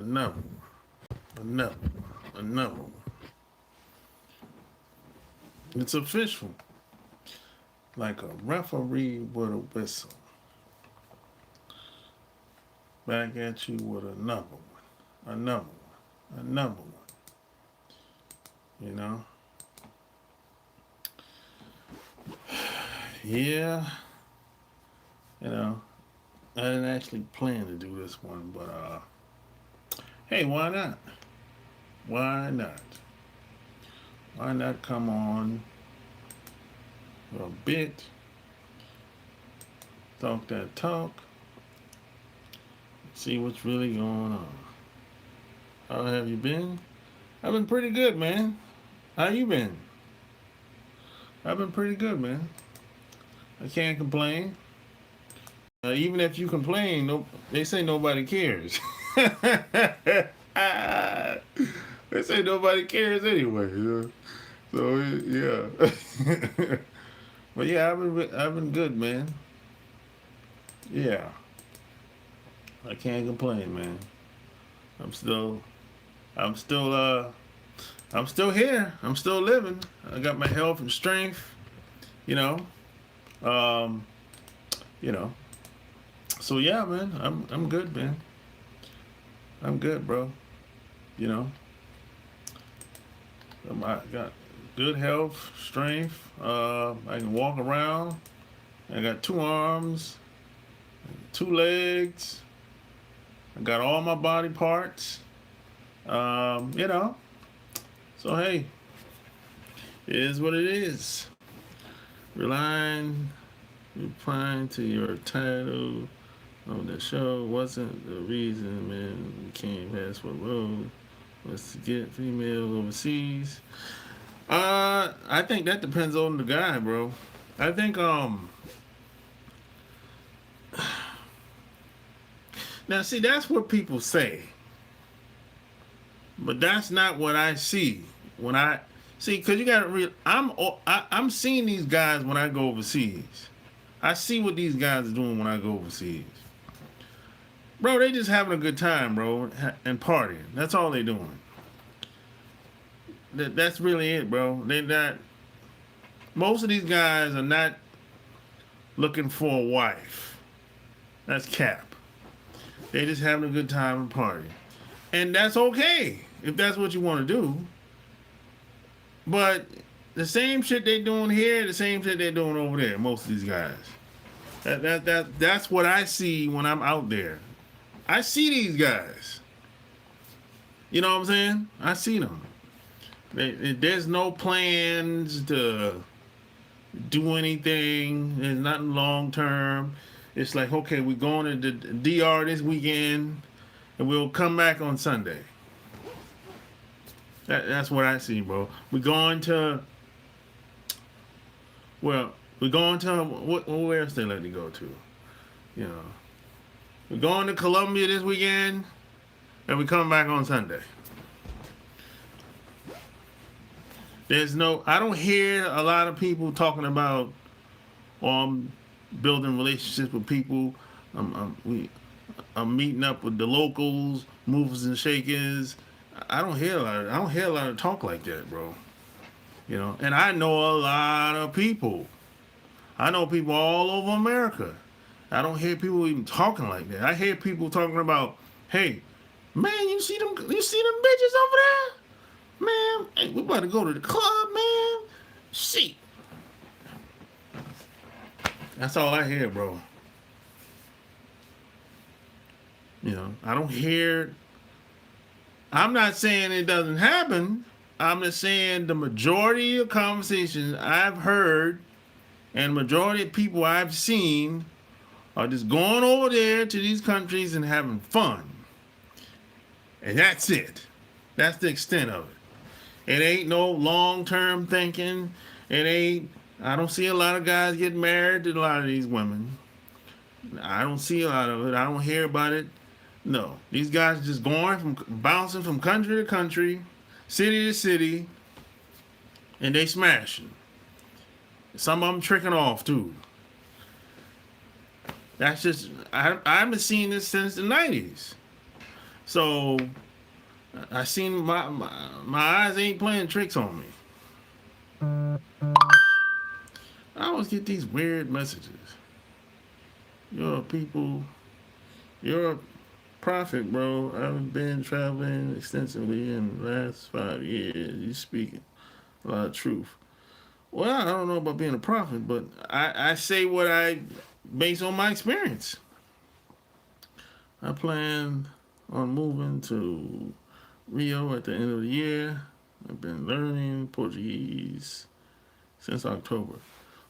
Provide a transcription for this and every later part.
Another one. Another one. Another one. It's official. Like a referee with a whistle. Back at you with another one. Another one. Another one. You know? Yeah. You know, I didn't actually plan to do this one, but hey, why not? Why not? Why not come on for a bit, talk that talk, see what's really going on. How have you been? I've been pretty good, man. How you been? I've been pretty good, man. I can't complain. Even if you complain, no, they say nobody cares. They say nobody cares anyway. You know? So yeah. But yeah, I've been good, man. Yeah, I can't complain, man. I'm still, I'm still, I'm still here. I'm still living. I got my health and strength. You know, um, you know. So yeah, man, I'm good, man. I'm good, bro. You know, I got good health, strength. I can walk around. I got 2 arms, 2 legs. I got all my body parts. You know. So hey, it is what it is. Replying to your title of the show wasn't the reason, man. We came past what road was to get female overseas. I think that depends on the guy, bro. I think now see that's what people say, but that's not what I see when I see. Cause you got to real. I'm seeing these guys when I go overseas. I see what these guys are doing when I go overseas. Bro, they just having a good time, bro, and partying. That's all they doing. That's really it, bro. They not. Most of these guys are not looking for a wife. That's cap. They just having a good time and partying, and that's okay if that's what you want to do. But the same shit they doing here, the same shit they doing over there. Most of these guys. That's what I see when I'm out there. I see these guys. You know what I'm saying? I see them. There's no plans to do anything. There's nothing long term. It's like, okay, we're going to the DR this weekend, and we'll come back on Sunday. That's what I see, bro. We're going to, well, we're going to, where else they let you go to? You know. We're going to Colombia this weekend, and we come back on Sunday. I don't hear a lot of people talking about, building relationships with people. I'm meeting up with the locals, movers and shakers. I don't hear a lot of talk like that, bro. You know, and I know a lot of people. I know people all over America. I don't hear people even talking like that. I hear people talking about, hey, man, you see them bitches over there? Man, hey, we about to go to the club, man. Shit. That's all I hear, bro. You know, I don't hear. I'm not saying it doesn't happen. I'm just saying the majority of conversations I've heard and majority of people I've seen are just going over there to these countries and having fun. And that's it. That's the extent of it. It ain't no long-term thinking. I don't see a lot of guys getting married to a lot of these women. I don't see a lot of it. I don't hear about it. No. These guys are just bouncing from country to country, city to city, and they smashing. Some of them tricking off, too. That's just, I haven't seen this since the 90s. So I seen my eyes ain't playing tricks on me. I always get these weird messages. You're people, you're a prophet, bro. I've been traveling extensively in the last 5 years. You speak a lot of truth. Well, I don't know about being a prophet, but I say what I based on my experience. I plan on moving to Rio at the end of the year. I've been learning Portuguese since October.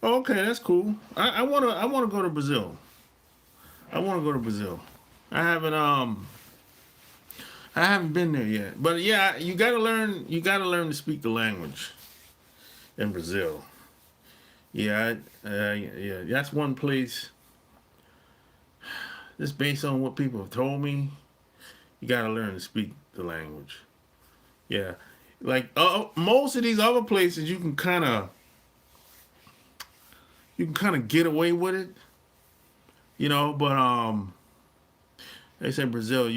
Oh, okay, that's cool. I wanna go to Brazil. I wanna go to Brazil. I haven't I haven't been there yet. But yeah, you gotta learn to speak the language in Brazil. Yeah, yeah, that's one place. Just based on what people have told me, you gotta learn to speak the language. Yeah, like most of these other places, you can kind of get away with it, But they say Brazil,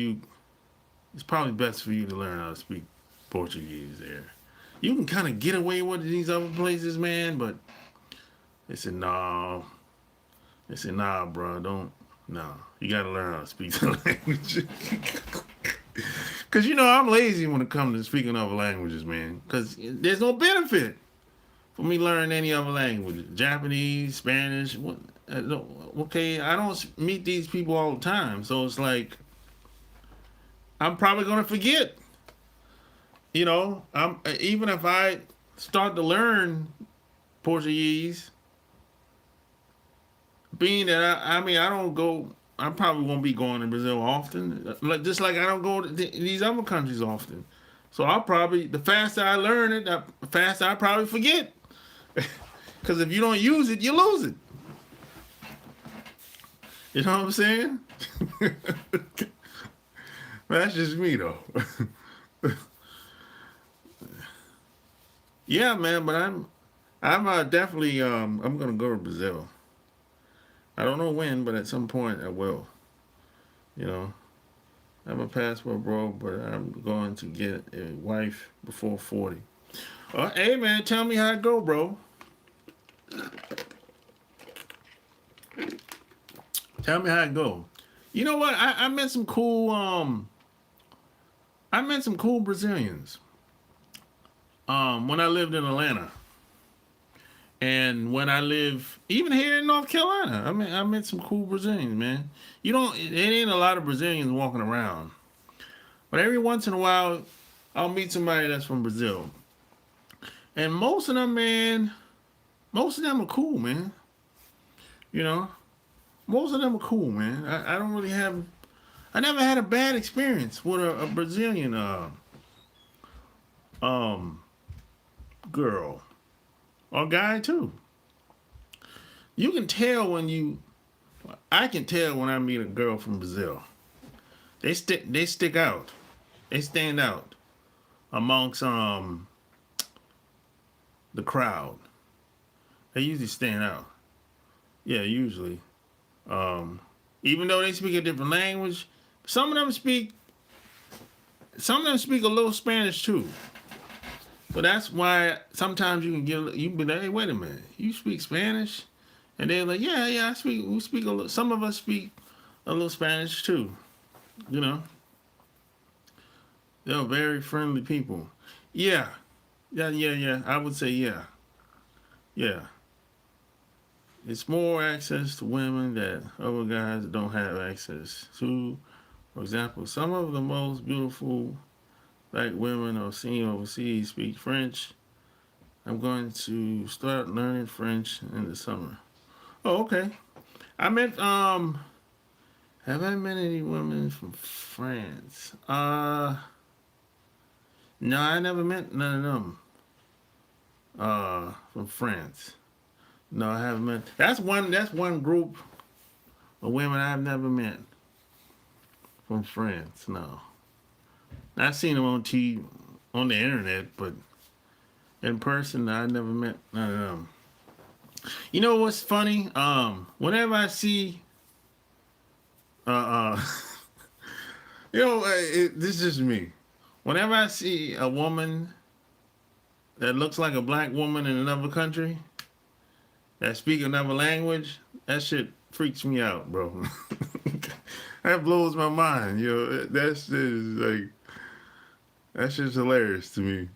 it's probably best for you to learn how to speak Portuguese there. You can kind of get away with it these other places, man, but they said no. They said nah, bro, don't. No, you gotta learn how to speak the language. Cause I'm lazy when it comes to speaking other languages, man. Cause there's no benefit for me learning any other language, Japanese, Spanish. Okay, I don't meet these people all the time, so it's like I'm probably gonna forget. I'm even if I start to learn Portuguese, being that I mean I don't go. I probably won't be going to Brazil often. Like just like I don't go to these other countries often. So I'll probably the faster I learn it, the faster I probably forget. Because if you don't use it, you lose it. You know what I'm saying? That's just me though. Yeah, man. But I'm definitely I'm gonna go to Brazil. I don't know when, but at some point I will. You know, I have a passport, bro, but I'm going to get a wife before 40. Hey, man, tell me how it go, bro. Tell me how it go. You know what? I met some cool I met some cool Brazilians when I lived in Atlanta. And when I live, even here in North Carolina, I met some cool Brazilians, man. It ain't a lot of Brazilians walking around. But every once in a while, I'll meet somebody that's from Brazil. And most of them are cool, man. You know, most of them are cool, man. I don't really I never had a bad experience with a Brazilian um, girl or guy too. You can tell I can tell when I meet a girl from Brazil. They stick out. They stand out amongst the crowd. They usually stand out. Yeah, usually. Um, Even though they speak a different language, some of them speak some of them speak a little Spanish too. But that's why sometimes you can be like, hey, wait a minute, you speak Spanish? And they're like, yeah, yeah, we speak a little, some of us speak a little Spanish too. You know, they're very friendly people. Yeah, yeah, yeah, yeah. I would say yeah, yeah. It's more access to women that other guys don't have access to. For example, some of the most beautiful black women are seen overseas speak French. I'm going to start learning French in the summer. Oh, okay. I met have I met any women from France? No, I never met none of them. From France. No, I haven't met. That's one group of women I've never met from France. No. I've seen them on TV, on the internet, but in person, I never met none of them. You know what's funny? Whenever I see, uh, uh This is me. Whenever I see a woman that looks like a black woman in another country that speak another language, that shit freaks me out, bro. That blows my mind. That's just like that's just hilarious to me.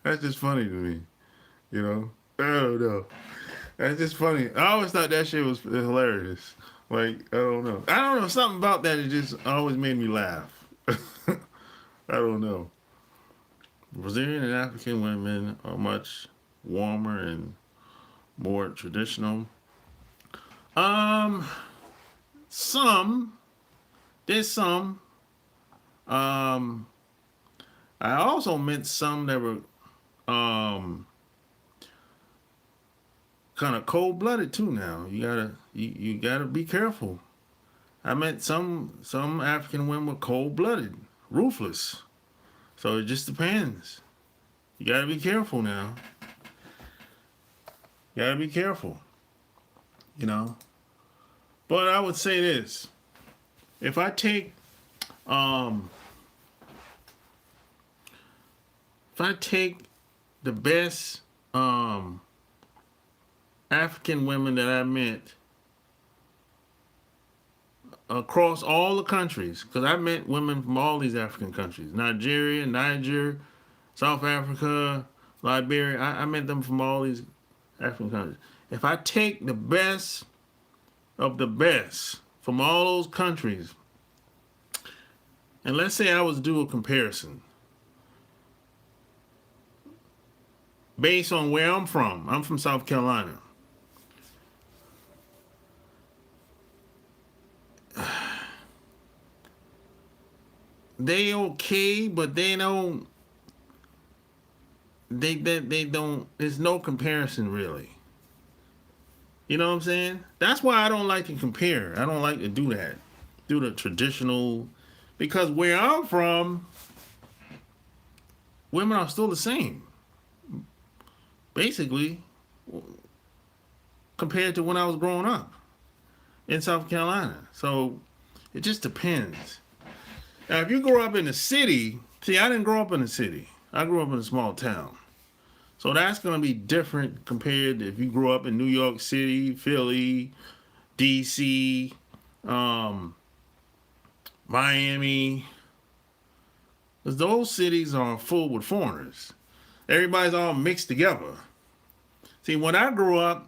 That's just funny to me. I don't know. That's just funny. I always thought that shit was hilarious. Like, I don't know. Something about that, it just always made me laugh. I don't know. Brazilian and African women are much warmer and more traditional. Um, some. There's some. Um, I also met some that were kind of cold blooded too. Now you gotta be careful. I met some African women were cold blooded, ruthless. So it just depends. You gotta be careful now. You gotta be careful. You know. But I would say this: if I take um, the best African women that I met across all the countries, because I met women from all these African countries: Nigeria, Niger, South Africa, Liberia. I met them from all these African countries. If I take the best of the best from all those countries, and let's say I was to do a comparison based on where I'm from South Carolina. They okay, but they don't. They don't. There's no comparison really. You know what I'm saying? That's why I don't like to compare. I don't like to do that. Do the traditional, because where I'm from, women are still the same, basically, compared to when I was growing up in South Carolina. So it just depends. Now, if you grow up in a city, see, I didn't grow up in a city. I grew up in a small town. So that's going to be different compared to if you grew up in New York City, Philly, D.C., Miami. Because those cities are full with foreigners. Everybody's all mixed together. See, when I grew up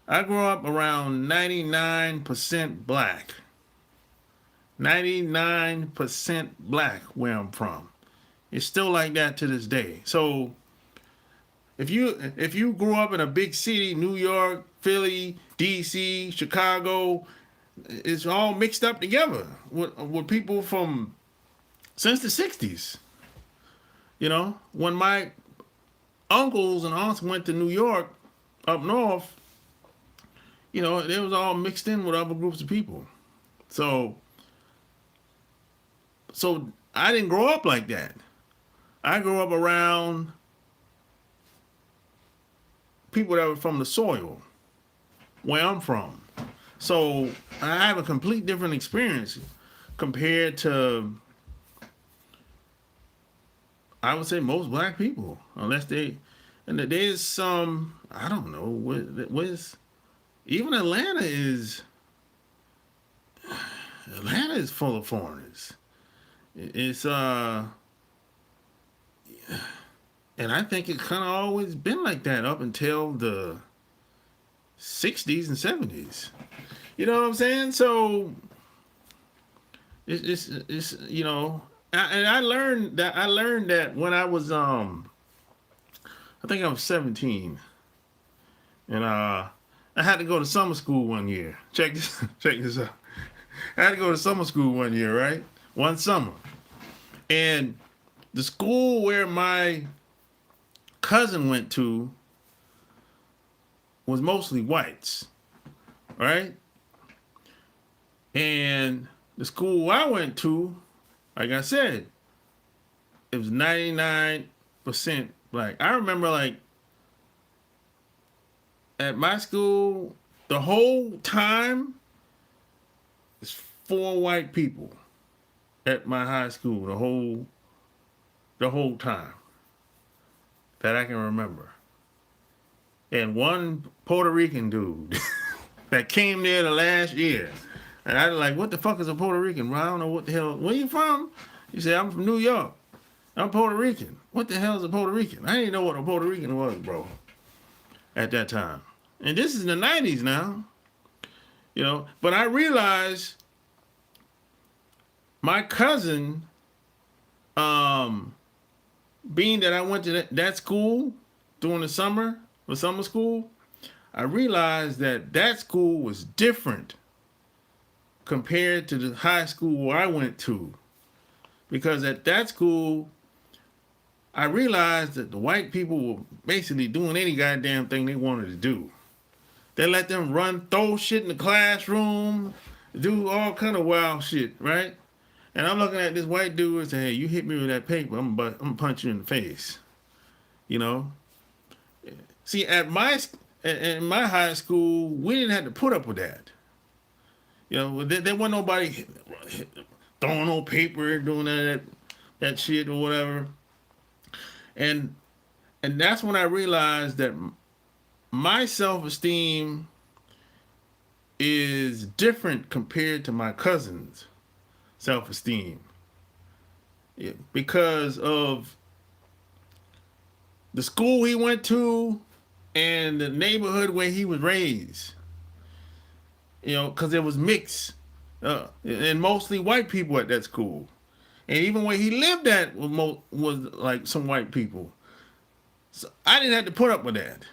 around 99% black. 99% black where I'm from. It's still like that to this day. So if you grew up in a big city, New York, Philly, DC, Chicago, it's all mixed up together with people from since the 60s. When my uncles and aunts went to New York up north, they was all mixed in with other groups of people. So I didn't grow up like that. I grew up around people that were from the soil where I'm from. So I have a complete different experience compared to, I would say, most black people. Unless there's some, I don't know, even Atlanta is full of foreigners. It's and I think it kind of always been like that up until the 60s and 70s. You know what I'm saying? So it's and I learned that when I was I think I was 17, and I had to go to summer school one year. Check this out. I had to go to summer school one year, right? One summer. And the school where my cousin went to was mostly whites, right? And the school I went to, like I said, it was 99% black. I remember, like, at my school, the whole time 4 white people at my high school the whole time that I can remember. And one Puerto Rican dude that came there the last year. And I was like, what the fuck is a Puerto Rican? Well, I don't know what the hell. Where you from? He said, I'm from New York. I'm Puerto Rican. What the hell is a Puerto Rican? I didn't know what a Puerto Rican was, bro, at that time. And this is the 90s now. You know, but I realized my cousin, being that I went to that school during the summer school, I realized that school was different compared to the high school where I went to. Because at that school, I realized that the white people were basically doing any goddamn thing they wanted to do. They let them throw shit in the classroom, do all kind of wild shit, right? And I'm looking at this white dude and say, hey, you hit me with that paper, I'm gonna punch you in the face. You know? See, at my high school, we didn't have to put up with that. You know, there wasn't nobody throwing no paper, doing that shit or whatever. And that's when I realized that my self-esteem is different compared to my cousin's self-esteem. Yeah, because of the school he went to and the neighborhood where he was raised. You know, because it was mixed. And mostly white people at that school. And even where he lived at was like some white people. So I didn't have to put up with that.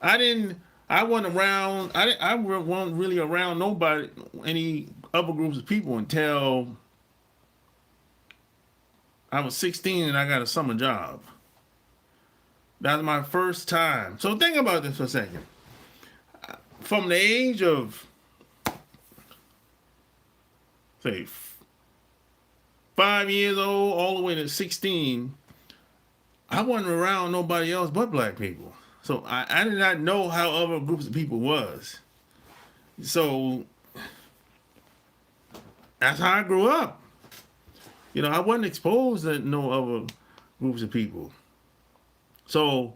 I wasn't around, I wasn't really around nobody, any other groups of people until I was 16 and I got a summer job. That was my first time. So think about this for a second. From the age of, say, 5 years old all the way to 16, I wasn't around nobody else but black people. So I did not know how other groups of people was. So that's how I grew up. You know, I wasn't exposed to no other groups of people. So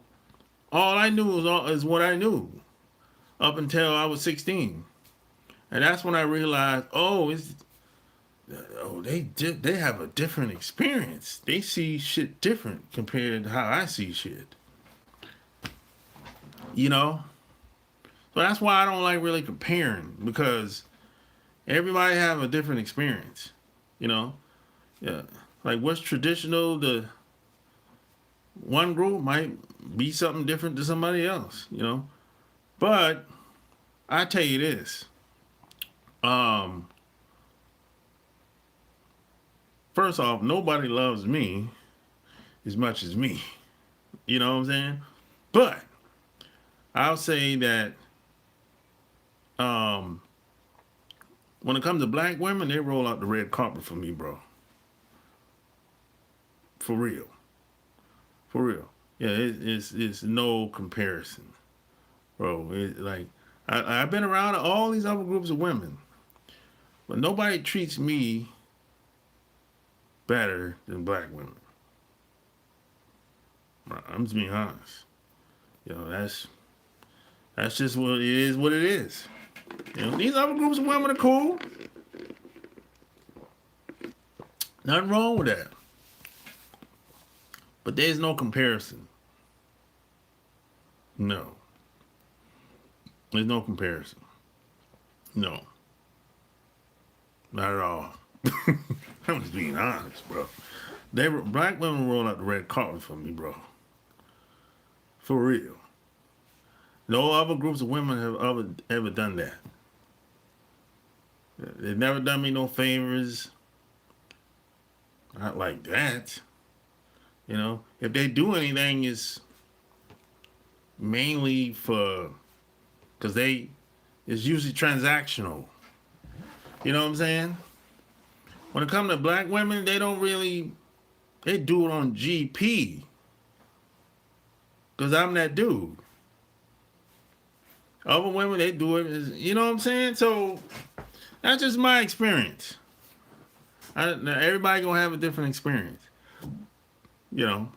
all I knew is what I knew up until I was 16. And that's when I realized, they have a different experience. They see shit different compared to how I see shit. You know? So that's why I don't like really comparing, because everybody have a different experience. You know? Yeah. Like what's traditional to one group might be something different to somebody else, you know? But I tell you this. First off, nobody loves me as much as me. You know what I'm saying? But I'll say that when it comes to black women, they roll out the red carpet for me, bro. For real. For real. Yeah, it's no comparison, bro. I've been around all these other groups of women, but nobody treats me better than black women. I'm just being honest. You know, that's just what it is. You know, these other groups of women are cool. Nothing wrong with that. But there's no comparison. No. There's no comparison. No. Not at all. I'm just being honest, bro. Black women roll out the red carpet for me, bro. For real. No other groups of women have ever done that. They've never done me no favors. Not like that. You know, if they do anything, it's mainly because it's usually transactional. You know what I'm saying? When it comes to black women, they do it on GP. Because I'm that dude. Other women, they do it, you know what I'm saying? So That's just my experience. Everybody gonna have a different experience. You know.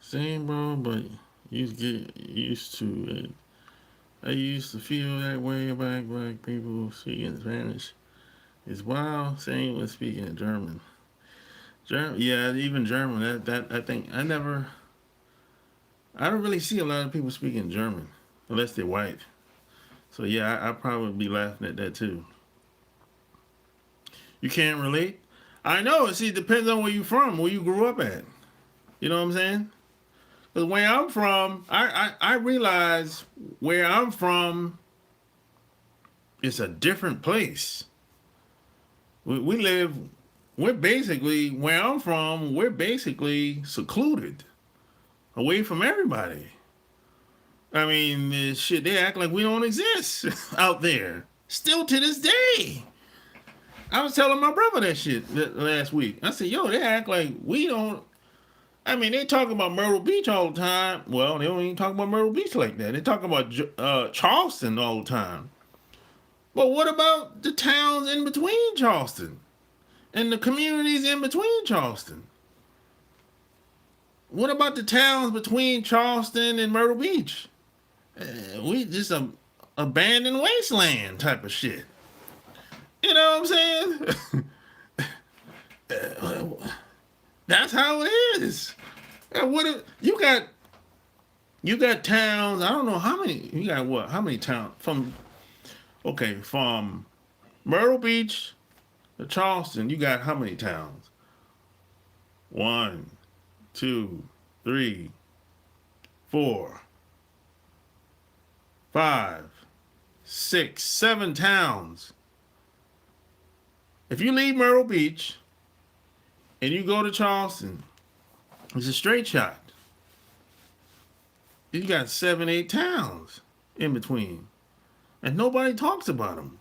Same, bro, but you get used to it. I used to feel that way about black people speaking Spanish. It's wild. Same with speaking German. German, yeah, even German. That I think I don't really see a lot of people speaking German unless they're white. So yeah, I probably be laughing at that too. You can't relate. I know. See, it depends on where you from, where you grew up at. You know what I'm saying? Because where I'm from, I realize where I'm from is a different place. We live, we're basically, where I'm from, we're basically secluded, away from everybody. I mean, shit, they act like we don't exist out there. Still to this day. I was telling my brother that shit last week. I said, yo, they act like we don't. I mean, they talk about Myrtle Beach all the time. Well, they don't even talk about Myrtle Beach like that. They talk about Charleston all the time. But what about the towns in between Charleston and the communities in between Charleston? What about the towns between Charleston and Myrtle Beach? We just a abandoned wasteland type of shit. You know what I'm saying? That's how it is. And you got towns. I don't know how many. You got what? How many towns from Myrtle Beach to Charleston? You got how many towns? 1, 2, 3, 4, 5, 6, 7 towns. If you leave Myrtle Beach and you go to Charleston, it's a straight shot. You got 7, 8 towns in between, and nobody talks about them.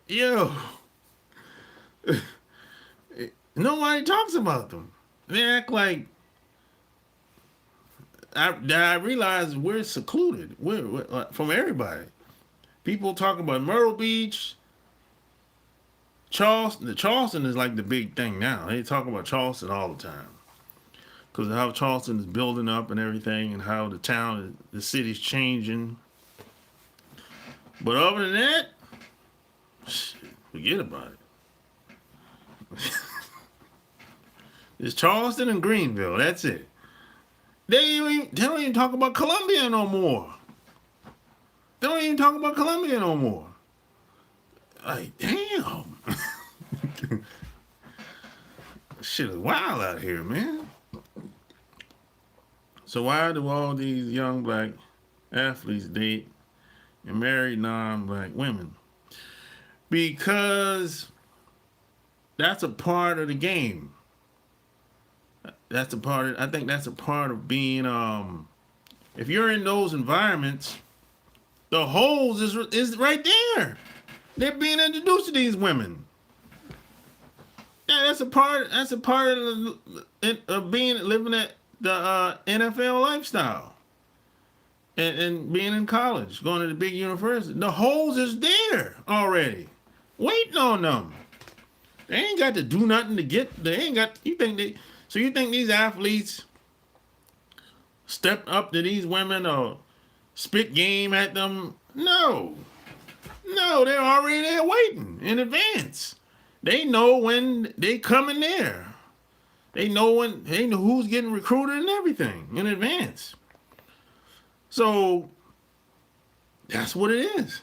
Yo, nobody talks about them. They act like I realize we're secluded. We're from everybody. People talk about Myrtle Beach, Charleston. Charleston is like the big thing now. They talk about Charleston all the time because of how Charleston is building up and everything, and how the city's changing. But other than that, forget about it. It's Charleston and Greenville. That's it. They don't even talk about Columbia no more. They don't even talk about Columbia no more. Like, damn. Shit is wild out here, man. So why do all these young black athletes date and marry non-black women? Because that's a part of the game. I think that's a part of being, if you're in those environments, the holes is right there. They're being introduced to these women. Yeah, that's a part of living at the NFL lifestyle. And being in college, going to the big university. The holes is there already, waiting on them. They ain't got to do nothing to get. You think these athletes step up to these women or spit game at them? No, they're already there waiting in advance. They know when they come in there. They know who's getting recruited and everything in advance. So that's what it is.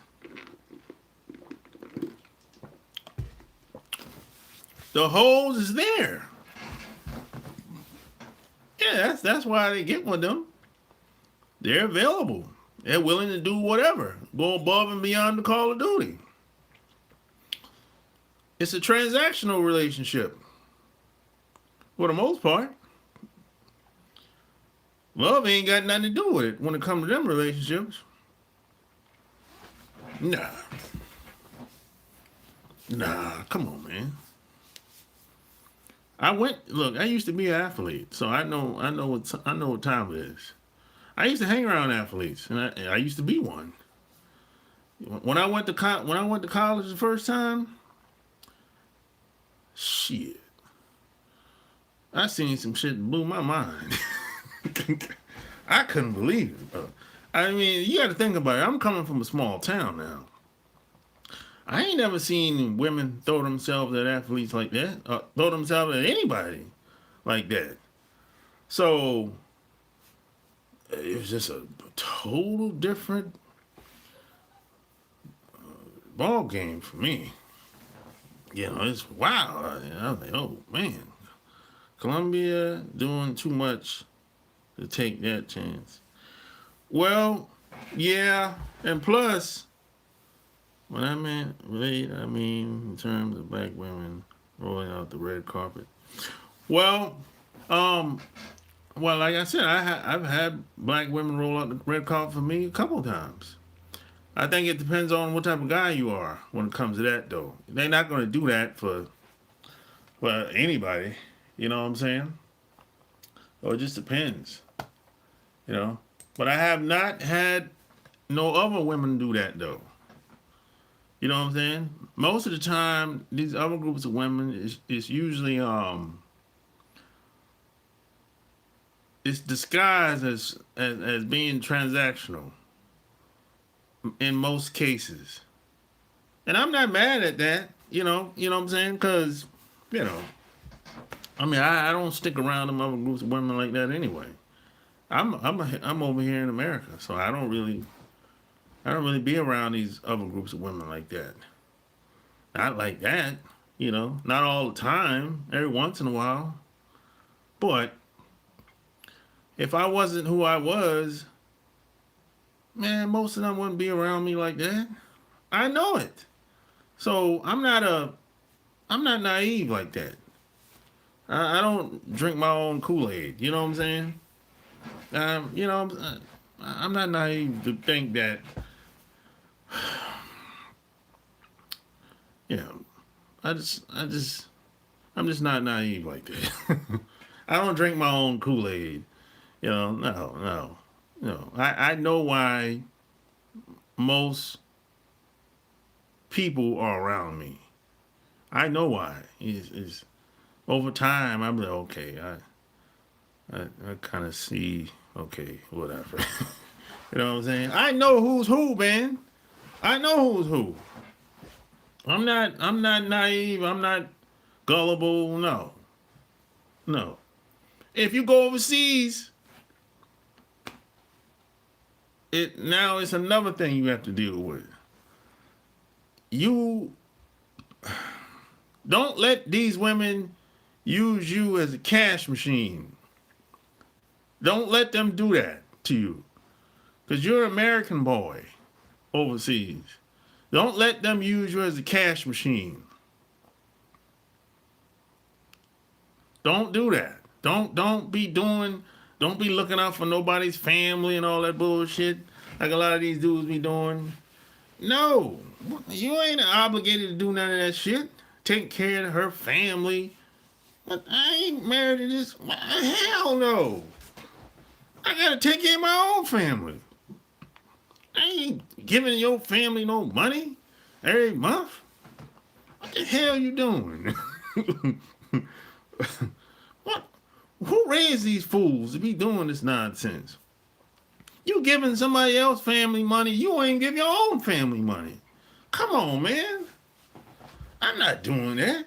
The hose is there. Yeah, that's why they get with them. They're available. They're willing to do whatever, go above and beyond the Call of Duty. It's a transactional relationship for the most part. Love ain't got nothing to do with it when it comes to them relationships. Nah, come on, man. Look, I used to be an athlete, so I know what time it is. I used to hang around athletes, and I used to be one. When I went to college the first time, shit, I seen some shit that blew my mind. I couldn't believe it, bro. I mean, you got to think about it. I'm coming from a small town now. I ain't never seen women throw themselves at athletes like that, throw themselves at anybody like that. So it was just a total different ball game for me. You know, it's wow. I was like, oh man, Columbia doing too much to take that chance. Well, yeah, and plus, when I meant late, I mean in terms of black women rolling out the red carpet. Well, um, well, like I said, I've had black women roll out the red carpet for me a couple of times. I think it depends on what type of guy you are when it comes to that, though. They're not going to do that for anybody. You know what I'm saying? Or it just depends. You know. But I have not had no other women do that, though. You know what I'm saying? Most of the time, these other groups of women is usually it's disguised as being transactional in most cases. And I'm not mad at that, you know what I'm saying? Because, you know, I mean, I don't stick around them other groups of women like that anyway. I'm over here in America, so I don't really be around these other groups of women like that. Not like that, not all the time, every once in a while. But if I wasn't who I was, man, most of them wouldn't be around me like that. I know it. So I'm not naive like that. I don't drink my own Kool-Aid. You know what I'm saying? I'm not naive to think that. Yeah, I'm just not naive like that. I don't drink my own Kool-Aid. No. I know why most people are around me. I know why. It's over time. I'm like, okay, I kind of see. Okay, whatever. You know what I'm saying? I know who's who, man. I know who's who. I'm not naive. I'm not gullible. No. If you go overseas, it's another thing you have to deal with. You don't let these women use you as a cash machine. Don't let them do that to you. Because you're an American boy overseas. Don't let them use you as a cash machine. Don't do that. Don't be looking out for nobody's family and all that bullshit like a lot of these dudes be doing. No, you ain't obligated to do none of that shit. Take care of her family. But I ain't married to this. Hell no. I gotta take care of my own family. I ain't giving your family no money every month. What the hell you doing? What? Who raised these fools to be doing this nonsense? You giving somebody else family money, you ain't give your own family money. Come on, man. I'm not doing that.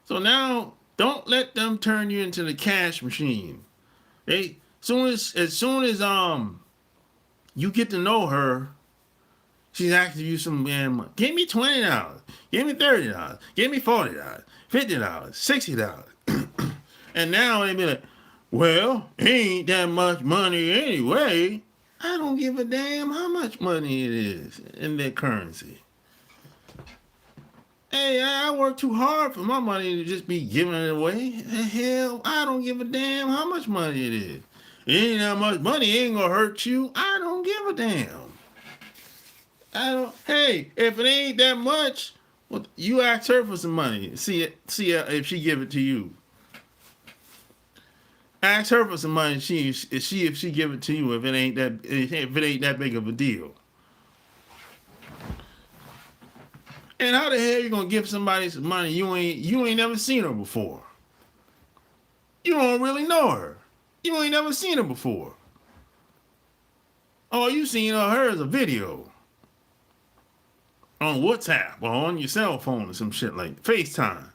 So now, don't let them turn you into the cash machine. As soon as you get to know her, she's asking you some damn money. Give me $20. Give me $30. Give me $40. $50. $60. And now they be like, well, ain't that much money anyway. I don't give a damn how much money it is in that currency. Hey, I work too hard for my money to just be giving it away. Hell, I don't give a damn how much money it is. It ain't that much money, it ain't gonna hurt you. I don't give a damn. Hey, if it ain't that much, Well, you ask her for some money. See if she give it to you. Ask her for some money. If she give it to you. If it ain't that big of a deal. And how the hell you gonna give somebody some money you ain't never seen her before? You don't really know her. You ain't never seen her before. All you seen of her is a video on WhatsApp or on your cell phone or some shit like FaceTime.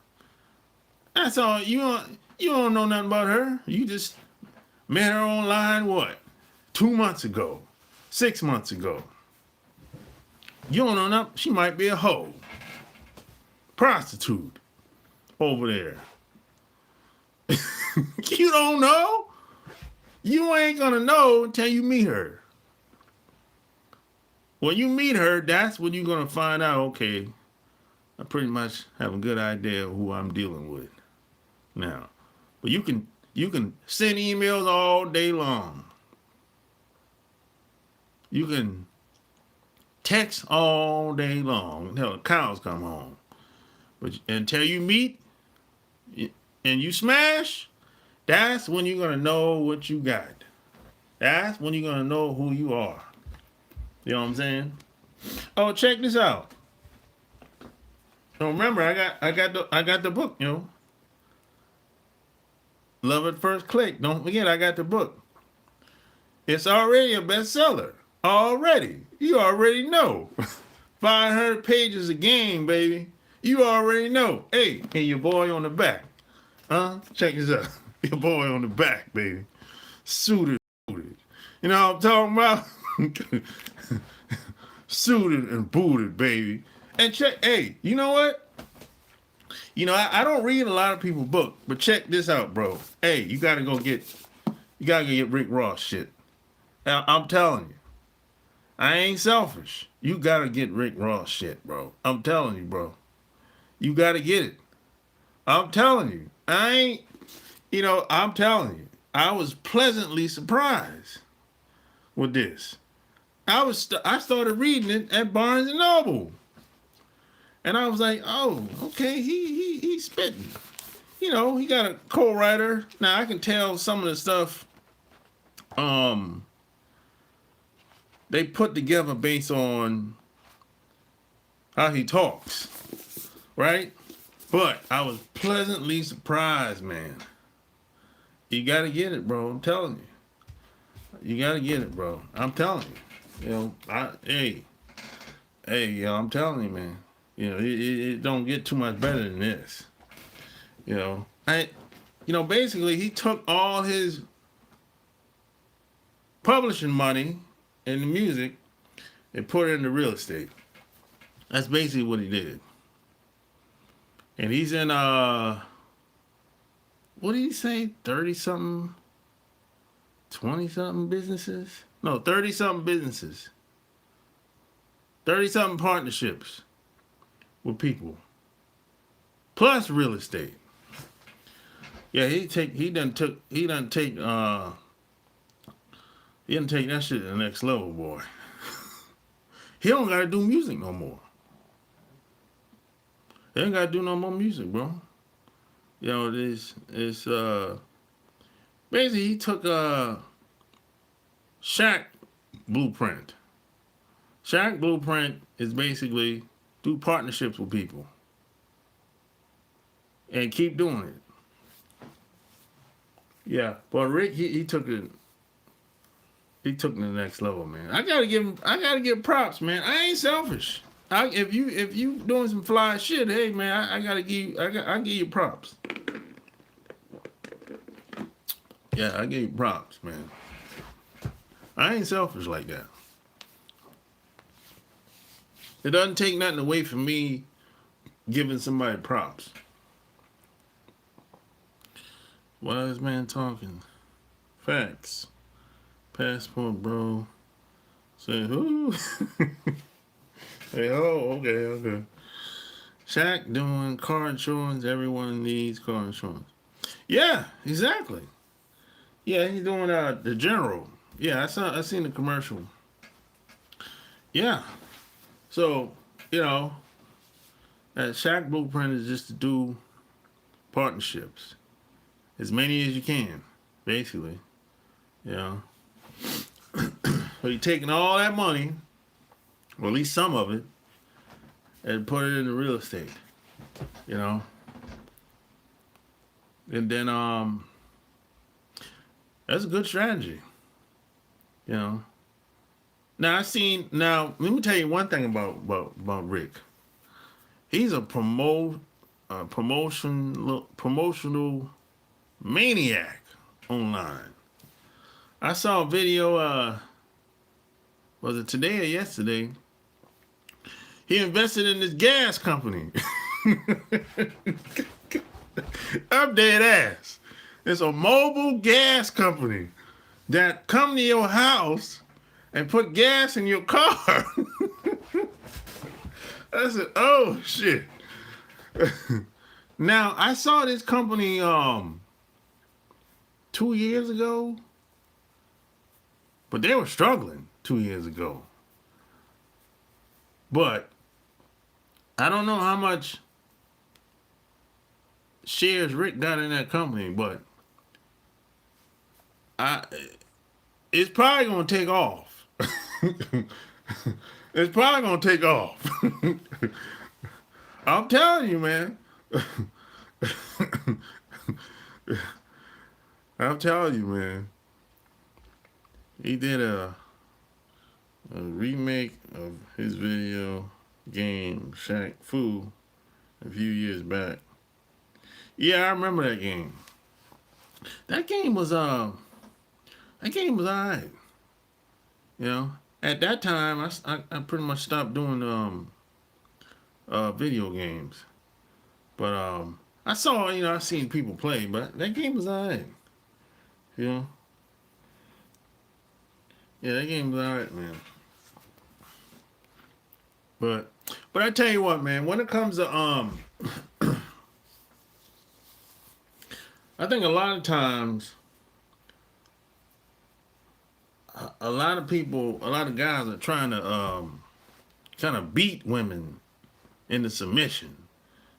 That's all. You don't know nothing about her. You just met her online, what? 2 months ago, 6 months ago. You don't know nothing. She might be a hoe, prostitute over there. You don't know. You ain't gonna know until you meet her. When you meet her, that's when you're gonna find out, okay, I pretty much have a good idea of who I'm dealing with now. But you can send emails all day long. You can text all day long until the cows come home. But until you meet and you smash, that's when you're gonna know what you got. That's when you're gonna know who you are. You know what I'm saying? Oh, check this out. So remember, I got the book, you know. Love at First Click. Don't forget, I got the book. It's already a bestseller. Already. You already know. 500 pages a game, baby. You already know. Hey, and your boy on the back. Check this out. Your boy on the back, baby. Suited. You know what I'm talking about? Suited and booted, baby. And check, hey, you know what? You know, I don't read a lot of people's book, but check this out, bro. Hey, you gotta get Rick Ross shit. I'm telling you. I ain't selfish. You gotta get Rick Ross shit, bro. I'm telling you, bro. You gotta get it. I'm telling you. I'm telling you. I was pleasantly surprised with this. I started reading it at Barnes and Noble. And I was like, oh, okay, he's spitting. You know, he got a co-writer. Now I can tell some of the stuff they put together based on how he talks, right? But I was pleasantly surprised, man. You gotta get it, bro. I'm telling you. You gotta get it, bro. I'm telling you. You know, I'm telling you, man. You know, it don't get too much better than this. You know, basically he took all his publishing money in the music and put it into real estate. That's basically what he did. And he's in what did he say? 30-something, 20-something businesses? No, 30-something businesses. 30-something partnerships with people. Plus real estate. Yeah, he done take that shit to the next level, boy. He don't gotta do music no more. He ain't gotta do no more music, bro. You know, it's basically he took Shaq blueprint. Shaq blueprint is basically do partnerships with people and keep doing it. Yeah, but Rick he took it. He took it to the next level, man. I gotta give props, man. I ain't selfish. If you doing some fly shit, hey man, I give you props. Yeah, I give you props, man. I ain't selfish like that. It doesn't take nothing away from me giving somebody props. Why is man talking? Facts. Passport, bro. Say who? Hey, oh, okay. Shaq doing car insurance. Everyone needs car insurance. Yeah, exactly. Yeah, he's doing the General. Yeah, I seen the commercial. Yeah. So, you know, That Shack blueprint is just to do partnerships, as many as you can, basically. You know, so you're taking all that money, or at least some of it, and put it into real estate. You know, and then that's a good strategy. You know. Now let me tell you one thing about Rick. He's a promotional maniac online. I saw a video, was it today or yesterday? He invested in this gas company. I'm dead ass. It's a mobile gas company that come to your house and put gas in your car. I said, oh shit. Now I saw this company 2 years ago, but they were struggling 2 years ago. But I don't know how much shares Rick got in that company, but it's probably gonna take off. It's probably gonna take off. I'm telling you, man. I'm telling you, man. He did a remake of his video game Shaq Fu a few years back. Yeah, I remember that game. That game was alright. You know, at that time I pretty much stopped doing video games. But I seen people play, but that game was alright. You know? Yeah, that game was alright, man. But I tell you what, man, when it comes to I think a lot of times a lot of guys are trying to kind of beat women into submission.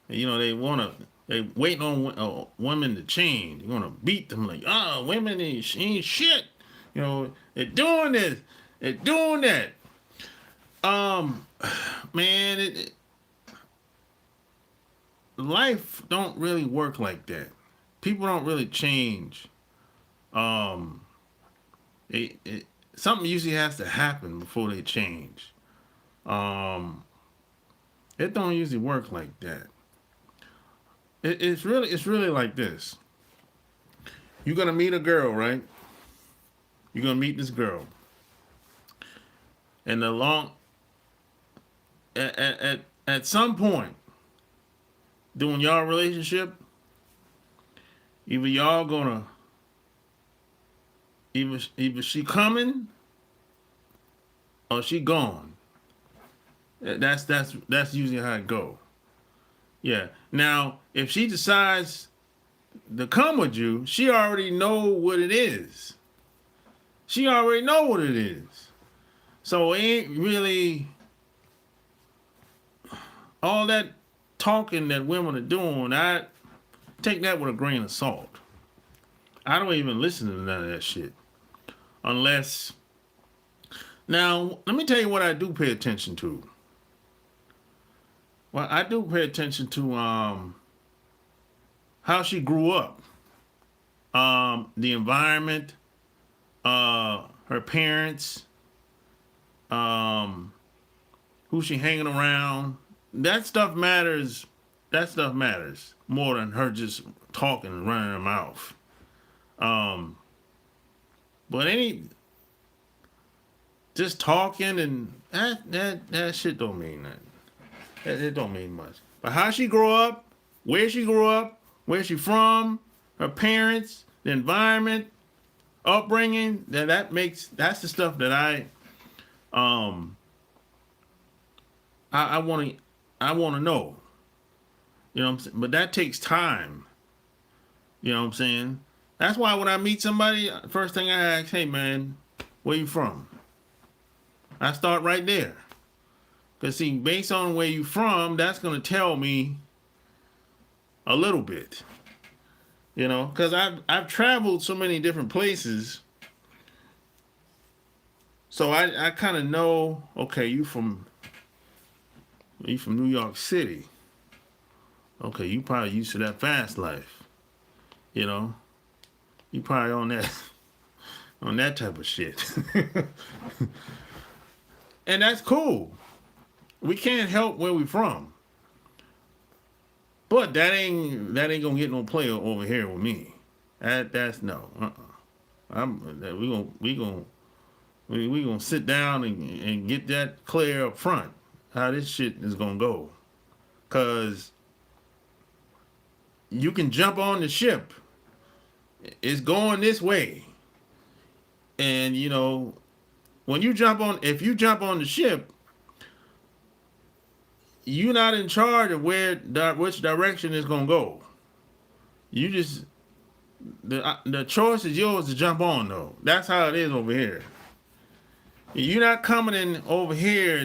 You know, they waiting on women to change. They want to beat them like, women ain't shit. You know, they're doing this, they're doing that. Man, life don't really work like that. People don't really change. Something usually has to happen before they change. It don't usually work like that. It's really like this. You're gonna meet a girl, right? You're gonna meet this girl, and at some point during y'all relationship, either she coming or she gone. That's usually how it go. Yeah. Now, if she decides to come with you, she already know what it is. She already know what it is. So it ain't really all that talking that women are doing. I take that with a grain of salt. I don't even listen to none of that shit. Unless, now, let me tell you what I do pay attention to. Well, I do pay attention to how she grew up, the environment, her parents, who she hanging around. That stuff matters. That stuff matters more than her just talking and running her mouth. But just talking and that shit don't mean nothing. It don't mean much. But how she grew up, where she grew up, where she from, her parents, the environment, upbringing, that's the stuff that I want to know. You know what I'm saying? But that takes time. You know what I'm saying? That's why when I meet somebody, first thing I ask, hey man, where you from? I start right there. Because see, based on where you from, that's gonna tell me a little bit. You know, because I've traveled so many different places, so I kind of know. Okay, you from New York City. Okay, you probably used to that fast life. You know, you probably on that type of shit. And that's cool. We can't help where we from. But that ain't gonna get no play over here with me. That's no. We gonna sit down and get that clear up front. How this shit is gonna go. Cause you can jump on the ship. It's going this way. And you know, if you jump on the ship, you're not in charge of which direction it's gonna go. You just the choice is yours to jump on though. That's how it is over here. You're not coming in over here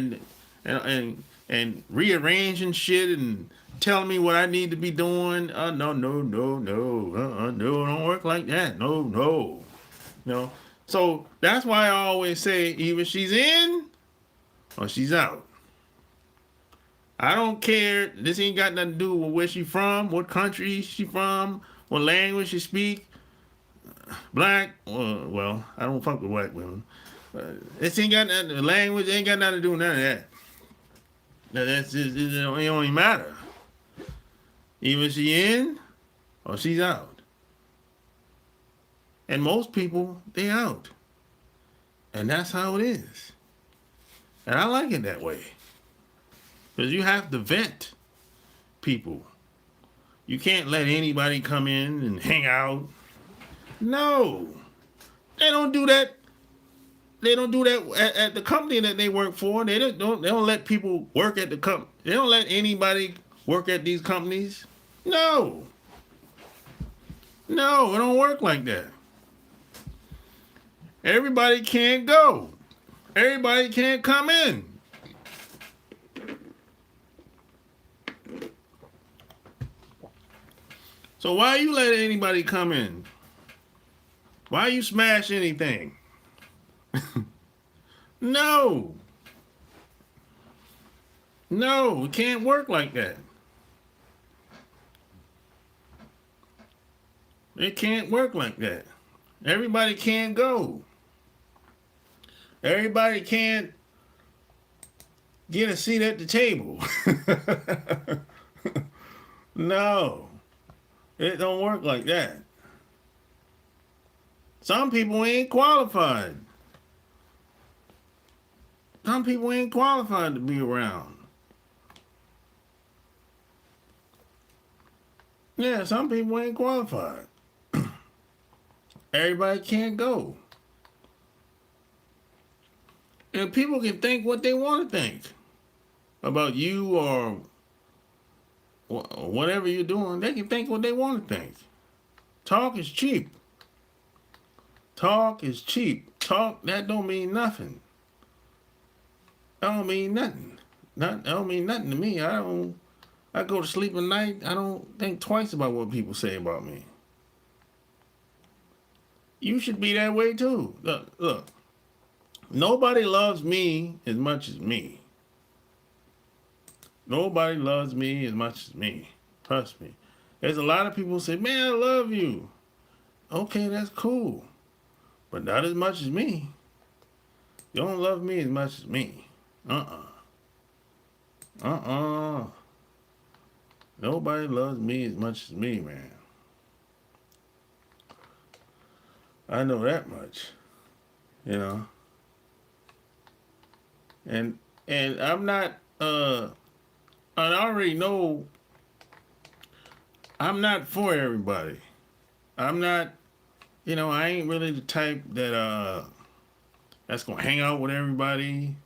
and rearranging shit and telling me what I need to be doing. No, no, no, no, no, don't work like that. No, no, no. So that's why I always say either she's in or she's out. I don't care. This ain't got nothing to do with where she from, what country she from, what language she speak. Black, well, I don't fuck with white women. This ain't got nothing. The language ain't got nothing to do with none of that. That's just, it don't even matter. Either she in or she's out. And most people, they out. And that's how it is. And I like it that way. Because you have to vet people. You can't let anybody come in and hang out. No. They don't do that. They don't do that at the company that they work for. They don't let people work at the company. They don't let anybody work at these companies. No. No, it don't work like that. Everybody can't go. Everybody can't come in. So why you let anybody come in? Why you smash anything? No. No, it can't work like that. It can't work like that. Everybody can't go. Everybody can't get a seat at the table. No. It don't work like that. Some people ain't qualified. Some people ain't qualified to be around. Yeah, some people ain't qualified. Everybody can't go. And people can think what they want to think about you or whatever you're doing. They can think what they want to think. Talk is cheap. Talk is cheap. Talk, that don't mean nothing. That don't mean nothing. That don't mean nothing to me. I go to sleep at night. I don't think twice about what people say about me. You should be that way too. Look. Nobody loves me as much as me. Nobody loves me as much as me. Trust me. There's a lot of people who say, man, I love you. Okay, that's cool. But not as much as me. You don't love me as much as me. Nobody loves me as much as me, man. I know that much. You know. And I'm not I already know I'm not for everybody. I'm not, I ain't really the type that's gonna hang out with everybody.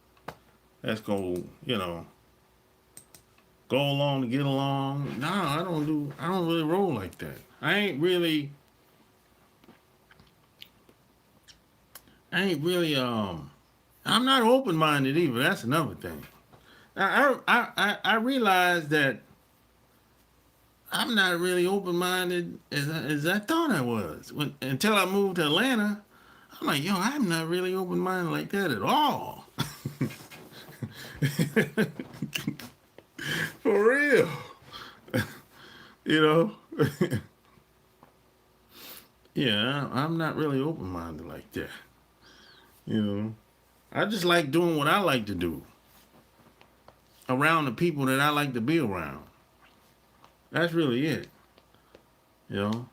That's gonna, go along to get along. Nah, I don't really roll like that. I'm not open-minded either. That's another thing. I realized that I'm not really open minded as I thought I was. Until I moved to Atlanta, I'm like, yo, I'm not really open minded like that at all. For real. You know? Yeah, I'm not really open minded like that. You know? I just like doing what I like to do around the people that I like to be around. That's really it. You know?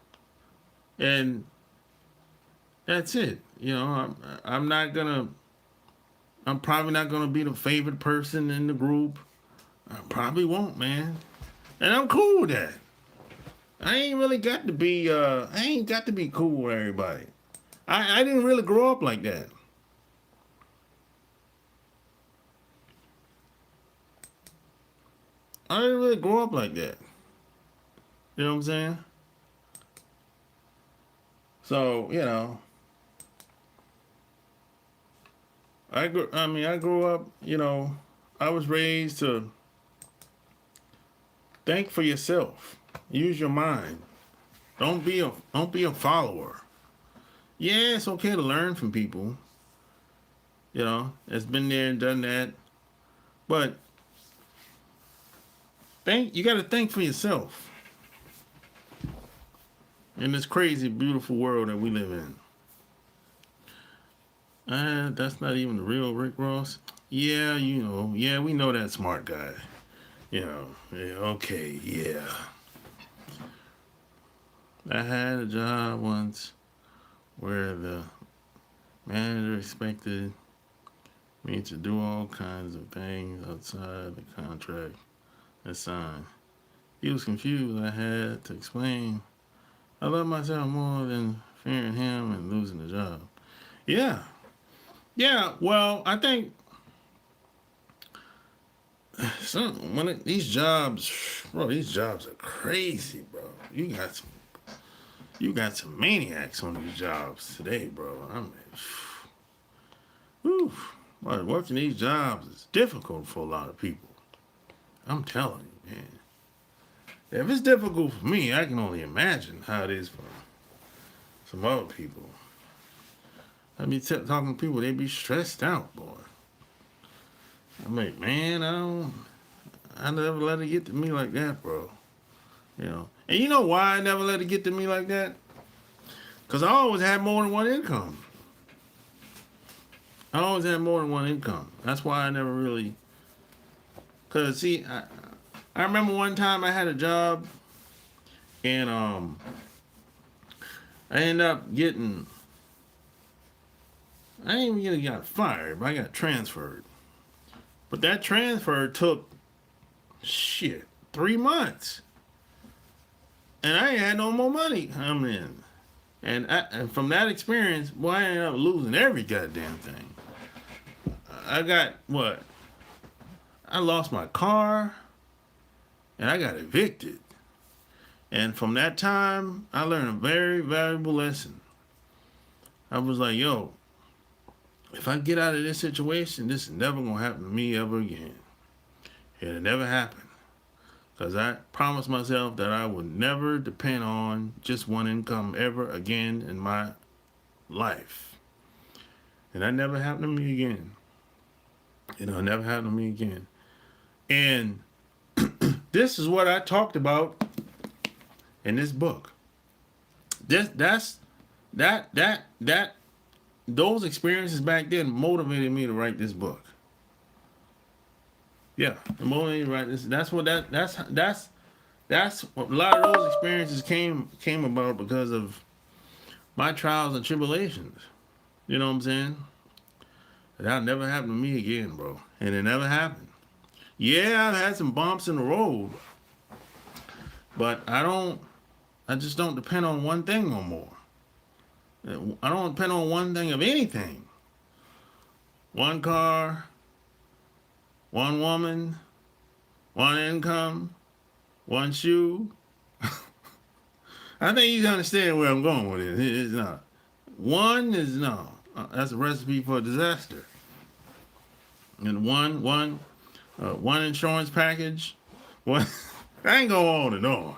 And that's it. I'm not gonna. I'm probably not gonna be the favorite person in the group. I probably won't, man. And I'm cool with that. I ain't really got to be. I ain't got to be cool with everybody. I didn't really grow up like that. I didn't really grow up like that. You know what I'm saying? So I grew up. I was raised to think for yourself. Use your mind. Don't be a follower. Yeah, it's okay to learn from people. It's been there and done that. But you got to think for yourself in this crazy, beautiful world that we live in. That's not even the real Rick Ross. Yeah, yeah, we know that smart guy. Yeah, okay, yeah. I had a job once where the manager expected me to do all kinds of things outside the contract assigned. He was confused. I had to explain I love myself more than fearing him and losing the job. Yeah. Yeah, well, I think these jobs, bro, these jobs are crazy, bro. You got some maniacs on these jobs today, bro. Whew, working these jobs is difficult for a lot of people. I'm telling you, man. If it's difficult for me, I can only imagine how it is for some other people. I be talking to people, they be stressed out, boy. I'm like, man, I never let it get to me like that, bro. And you know why I never let it get to me like that? Because I always had more than one income. I always had more than one income. That's why I never really. Because, see, I remember one time I had a job and I ended up getting. I didn't even get fired, but I got transferred. But that transfer took 3 months. And I ain't had no more money coming in. And from that experience, boy, I ended up losing every goddamn thing. I got what? I lost my car and I got evicted. And from that time, I learned a very valuable lesson. I was like, yo, if I get out of this situation, this is never going to happen to me ever again. It'll never happen. Because I promised myself that I would never depend on just one income ever again in my life. And that never happened to me again. It never happened to me again. And this is what I talked about in this book. Those experiences back then motivated me to write this book. Yeah, it motivated me to write this. That's what a lot of those experiences came about because of my trials and tribulations. You know what I'm saying? That'll never happen to me again, bro. And it never happened. Yeah, I've had some bumps in the road, but I just don't depend on one thing no more. I don't depend on one thing of anything. One car, one woman, one income, one shoe. I think you understand where I'm going with it. It's not. One is no. That's a recipe for disaster. And one one insurance package, one. I ain't go on and on.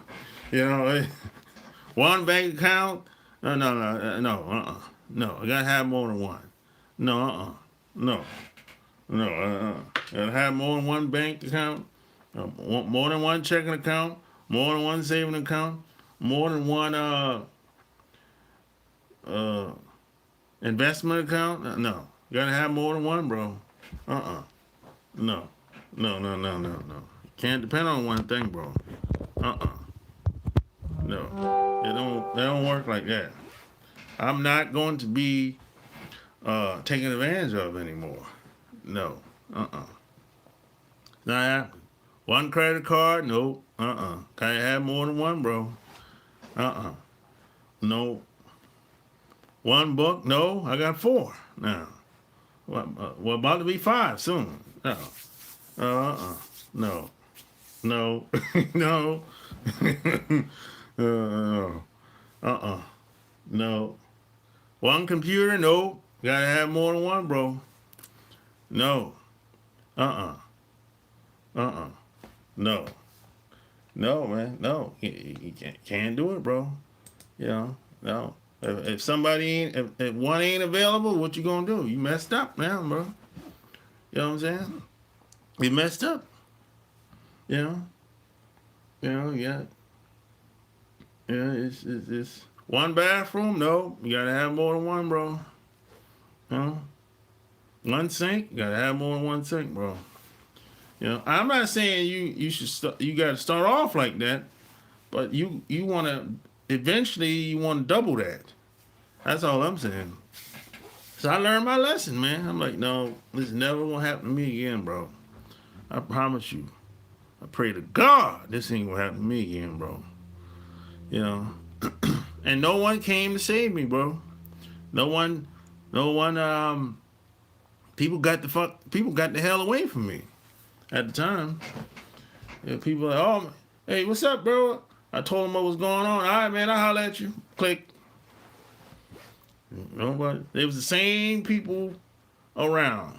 You know, one bank account. No. I gotta have more than one. No, no. Gotta have more than one bank account. More than one checking account. More than one saving account. More than one uh investment account. No, you gotta have more than one, bro. No, no. You can't depend on one thing, bro. Uh No, they don't work like that. I'm not going to be taken advantage of anymore. No. Not happening. One credit card? Nope. Gotta have more than one, bro. No. One book? No. I got 4 now. Well, about to be 5 soon. No. No. No. No. No. One computer? No. Gotta have more than one, bro. No. No. No, man. No. You can't do it, bro. You know, no. If somebody ain't, if one ain't available, what you gonna do? You messed up now, bro. You know what I'm saying? You messed up. You know, yeah. Yeah, it's one bathroom? No. You gotta have more than one, bro. You know? One sink? You gotta have more than one sink, bro. You know, I'm not saying you should you got to start off like that, but you want to eventually you want to double that. That's all I'm saying. So I learned my lesson, man. I'm like, no, this never gonna happen to me again, bro. I promise you. I pray to God this ain't gonna happen to me again, bro. You know, and no one came to save me, bro. No one. People got the hell away from me. At the time, people were like, oh, hey, what's up, bro? I told them what was going on. All right, man, I'll holler at you. Click. Nobody. It was the same people around.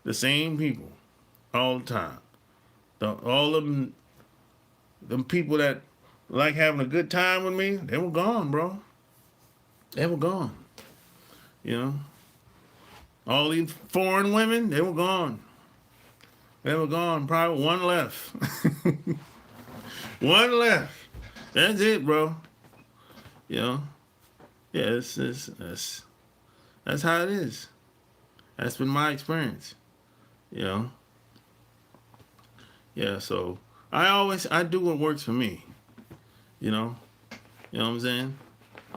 The same people all the time. All of them people that like having a good time with me, they were gone, bro. They were gone. You know? All these foreign women, they were gone. They were gone. Probably one left. One left. That's it, bro. You know? Yeah, that's how it is. That's been my experience. You know? Yeah, so I do what works for me. You know? You know what I'm saying?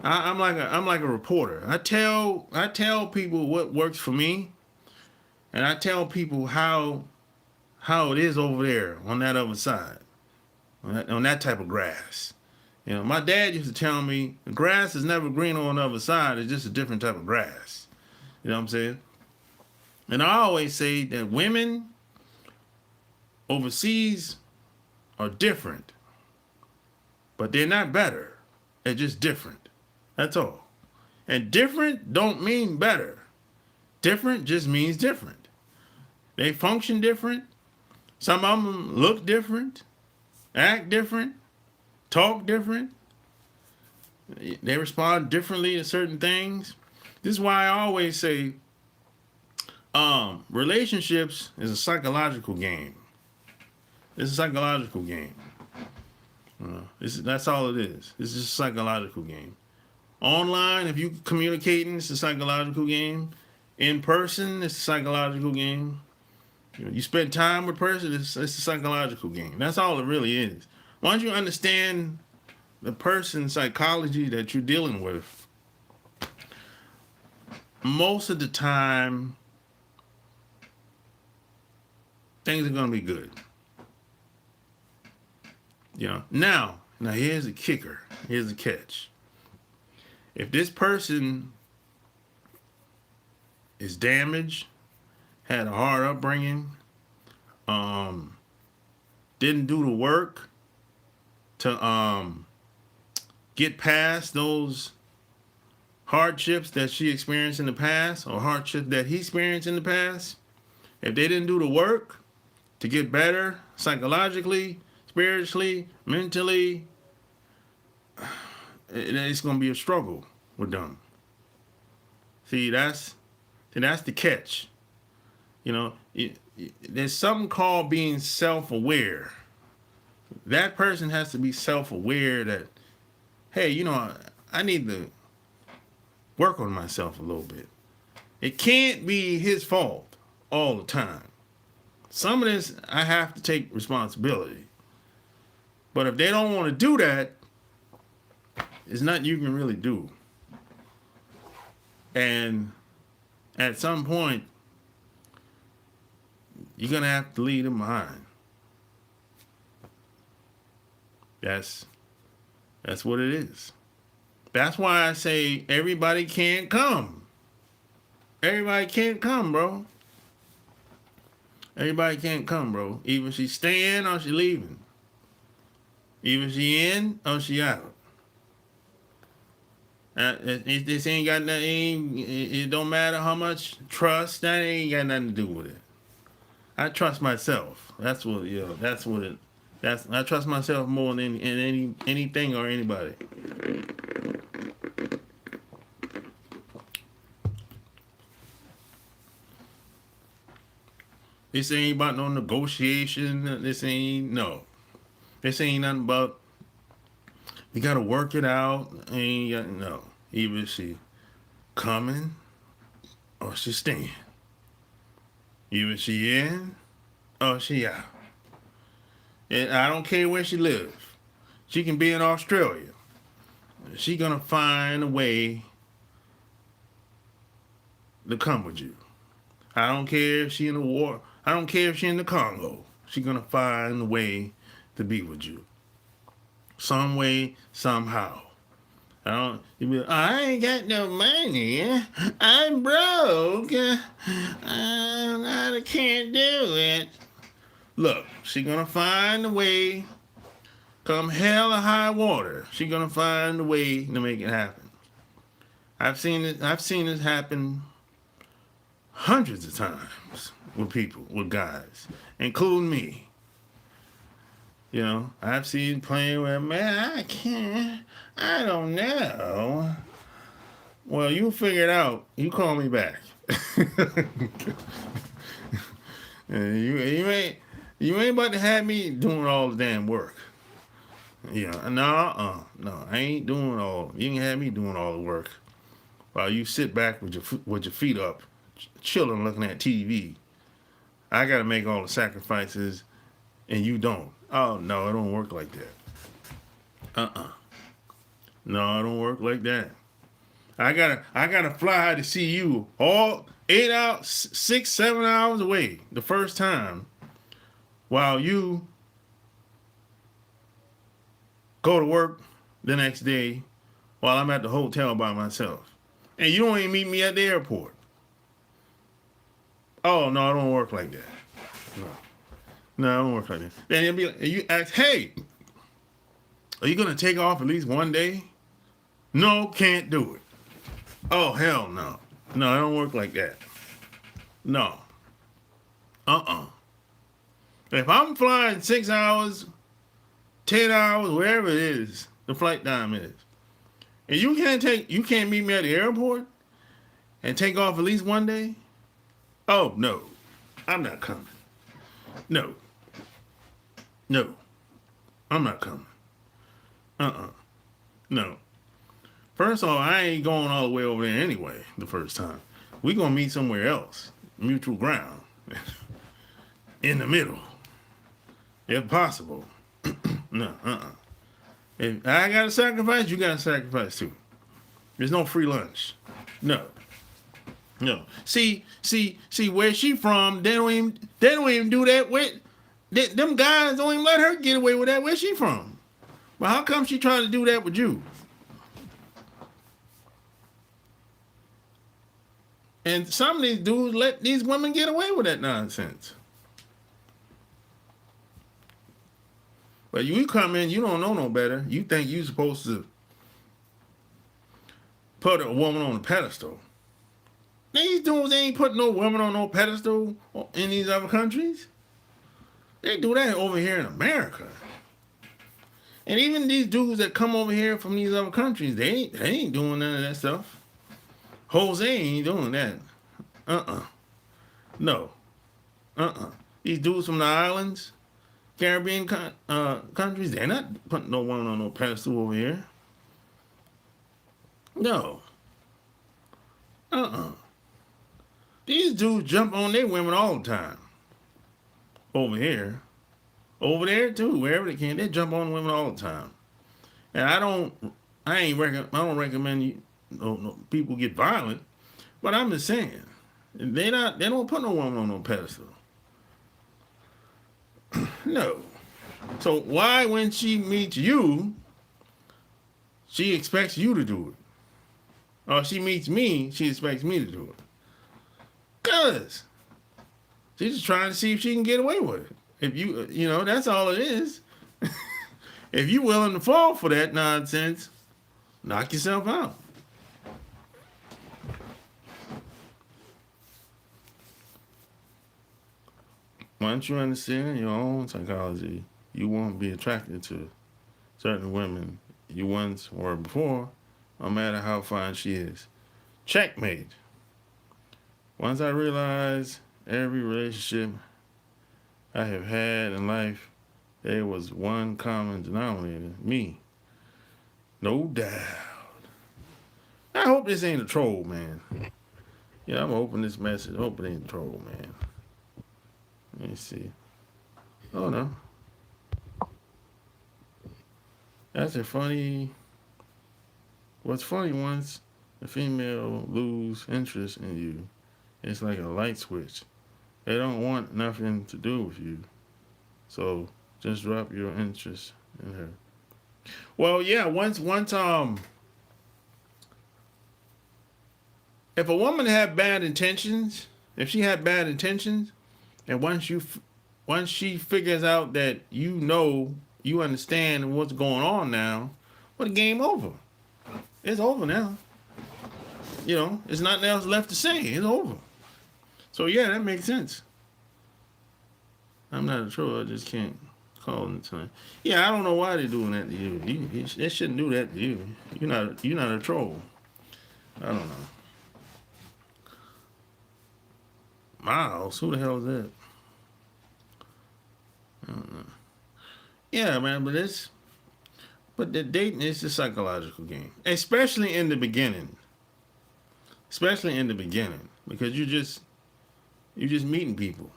I'm like a reporter. I tell people what works for me, and I tell people how it is over there on that other side, on that type of grass. You know, my dad used to tell me the grass is never green on the other side. It's just a different type of grass. You know what I'm saying? And I always say that women overseas are different, but they're not better. They're just different. That's all. And different don't mean better. Different just means different. They function different. Some of them look different, act different, talk different. They respond differently to certain things. This is why I always say relationships is a psychological game. It's a psychological game. That's all it is. It's just a psychological game. Online, if you communicating, it's a psychological game. In person, it's a psychological game. You spend time with a person, it's a psychological game. That's all it really is. Once you understand the person's psychology that you're dealing with, most of the time, things are going to be good. You know. Now here's the kicker. Here's the catch. If this person is damaged, had a hard upbringing, didn't do the work to get past those hardships that she experienced in the past, or hardships that he experienced in the past, if they didn't do the work, to get better psychologically, spiritually, mentally, it's going to be a struggle with them. See, that's the catch. You know, there's something called being self-aware. That person has to be self-aware that, hey, you know, I need to work on myself a little bit. It can't be his fault all the time. Some of this, I have to take responsibility. But if they don't want to do that, there's nothing you can really do. And at some point, you're going to have to leave them behind. That's what it is. That's why I say everybody can't come. Everybody can't come, bro. Everybody can't come, bro. Either she's staying or she leaving. Either she in or she out. This ain't got nothing. It don't matter how much trust. That ain't got nothing to do with it. I trust myself. That's what it. I trust myself more than anything or anybody. This ain't about no negotiation. This ain't nothing about. You gotta work it out. No. Either she coming or she staying. Either she in or she out. And I don't care where she lives. She can be in Australia. She gonna find a way to come with you. I don't care if she in the war. I don't care if she in the Congo. She gonna find a way to be with you. Some way, somehow. I ain't got no money. I'm broke. I can't do it. Look, she gonna find a way. Come hell or high water, she gonna find a way to make it happen. I've seen this happen hundreds of times with people, with guys, including me. You know, I've seen playing with, man, I can't, I don't know. Well, you figure it out. You call me back. You ain't about to have me doing all the damn work. Yeah, no, I ain't doing all. You can have me doing all the work while you sit back with your feet up, chilling, looking at TV. I got to make all the sacrifices, and you don't. Oh no, it don't work like that. No, it don't work like that. I gotta fly to see you all 8 hours, 6, 7 hours away the first time, while you go to work the next day while I'm at the hotel by myself. And you don't even meet me at the airport. Oh, no, it don't work like that. No, it don't work like that. Then you ask, hey, are you going to take off at least one day? No, can't do it. Oh, hell no. No, it don't work like that. No. If I'm flying 6 hours, 10 hours, wherever it is, the flight time is, and you can't meet me at the airport and take off at least one day? Oh, no. I'm not coming. No. I'm not coming. No. First of all, I ain't going all the way over there anyway the first time. We gonna meet somewhere else. Mutual ground. In the middle. If possible. No, If I gotta sacrifice, you gotta sacrifice too. There's no free lunch. No. See, where she from, they don't even do that with them guys don't even let her get away with that. Where she from? Well, how come she trying to do that with you? And some of these dudes let these women get away with that nonsense. But you come in, you don't know no better. You think you supposed to put a woman on a pedestal. These dudes ain't putting no woman on no pedestal in these other countries. They do that over here in America. And even these dudes that come over here from these other countries, they ain't doing none of that stuff. Jose ain't doing that. No. These dudes from the islands, Caribbean countries, they're not putting no woman on no pedestal over here. No. These dudes jump on their women all the time. Over here. Over there too, wherever they can, they jump on women all the time. And I don't recommend you people get violent, but I'm just saying they don't put no woman on no pedestal. No. So why when she meets you, she expects you to do it? Or she meets me, she expects me to do it. Cause she's just trying to see if she can get away with it. If that's all it is. If you willing to fall for that nonsense, knock yourself out. Once you understand your own psychology, you won't be attracted to certain women you once were before, no matter how fine she is. Checkmate. Once I realized every relationship I have had in life, there was one common denominator, me. No doubt. I hope this ain't a troll, man. Yeah, I'm gonna open this message. I hope it ain't a troll, man. Let me see. Oh, no. That's a funny... What's funny, once a female lose interest in you, it's like a light switch. They don't want nothing to do with you. So just drop your interest in her. Well, yeah, once if a woman had bad intentions, if she had bad intentions, and once she figures out that you understand what's going on now, well, the game over. It's over now. There's nothing else left to say. It's over. So yeah, that makes sense. I'm not a troll. I just can't call in time. Yeah, I don't know why they're doing that to you. They shouldn't do that to you. You're not a troll. I don't know. Miles, who the hell is that? I don't know. Yeah, man, but the dating is a psychological game, especially in the beginning. Because you're just meeting people.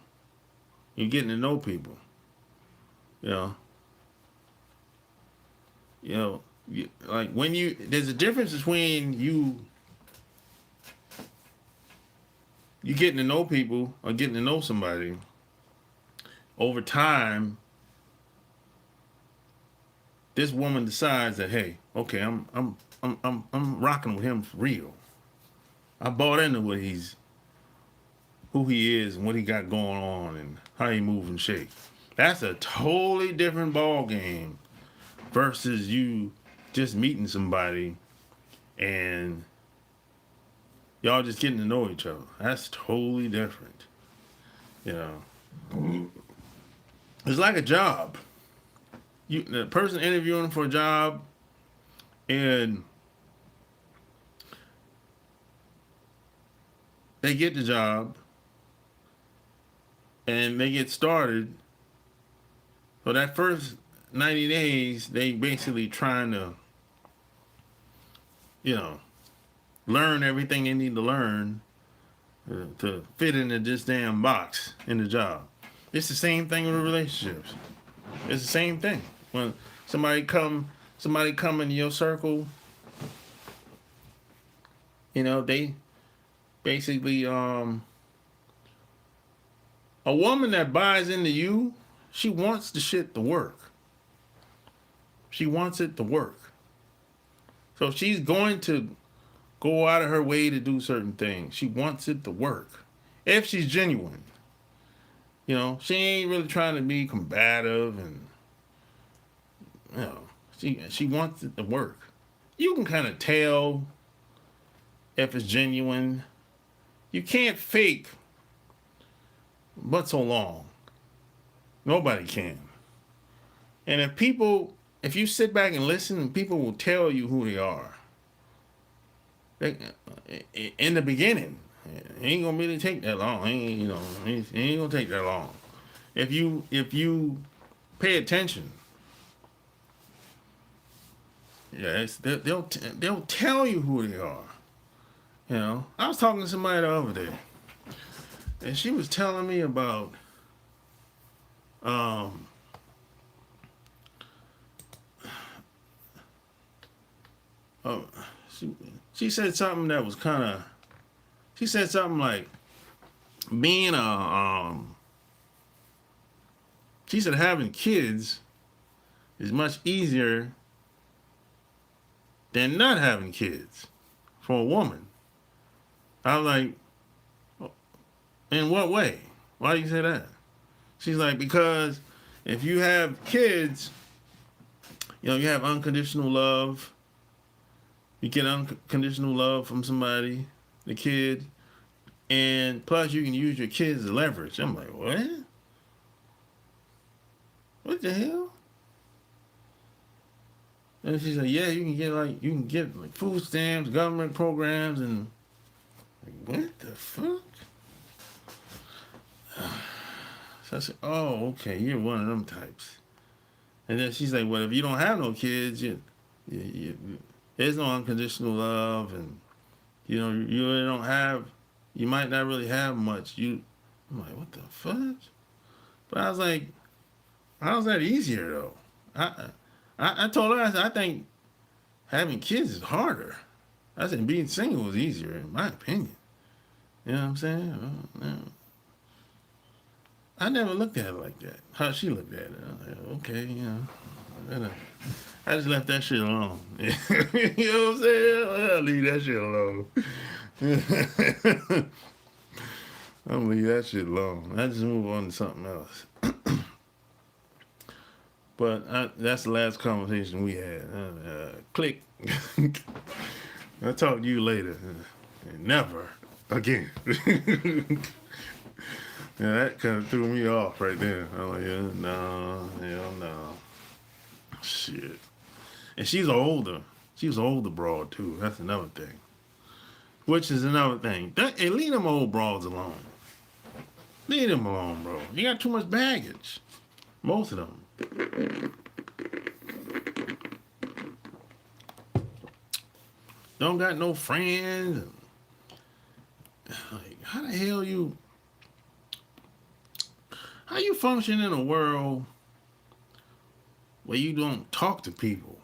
You're getting to know people. Like when there's a difference between you getting to know people or getting to know somebody over time. This woman decides that, hey, okay, I'm rocking with him for real. I bought into who he is and what he got going on and how he move and shake. That's a totally different ball game versus you just meeting somebody and y'all just getting to know each other. That's totally different. It's like a job. The person interviewing for a job, and they get the job and they get started. So that first 90 days, they basically trying to, learn everything they need to learn to fit into this damn box in the job. It's the same thing with relationships. It's the same thing. When somebody come into your circle, they basically a woman that buys into you, she wants the shit to work. She wants it to work. So she's going to go out of her way to do certain things. She wants it to work. If she's genuine. She ain't really trying to be combative and she wants it to work. You can kind of tell if it's genuine. You can't fake but so long. Nobody can. And if you sit back and listen, people will tell you who they are. They, in the beginning, it ain't gonna really take that long. It ain't gonna take that long. If you pay attention, yeah, they'll tell you who they are. I was talking to somebody the other day, and she was telling me about um uh, she said something that was kind of she said something like being she said having kids is much easier than not having kids for a woman. I was like, in what way? Why do you say that? She's like, because if you have kids, you have unconditional love. You get unconditional love from somebody, the kid, and plus you can use your kids as leverage. I'm like, what? What the hell? And she's like, yeah, you can get food stamps, government programs, and like, what the fuck? So I said, oh, okay, you're one of them types. And then she's like, well, if you don't have no kids, there's no unconditional love, and you really don't have, you might not really have much. I'm like, what the fuck? But I was like, how's that easier though? I told her, I think having kids is harder. I said being single is easier, in my opinion. You know what I'm saying? I never looked at it like that. How she looked at it. I was like, okay, I just left that shit alone. You know what I'm saying? I'll leave that shit alone. I'm gonna leave that shit alone. I just move on to something else. But that's the last conversation we had. Click. I'll talk to you later. Never again. Yeah, that kind of threw me off right there. I'm like, yeah, no, hell no. Shit. And she's an older broad too. That's another thing. Which is another thing. Hey, leave them old broads alone. Leave them alone, bro. You got too much baggage. Most of them. Don't got no friends. Like, how the hell how you function in a world where you don't talk to people?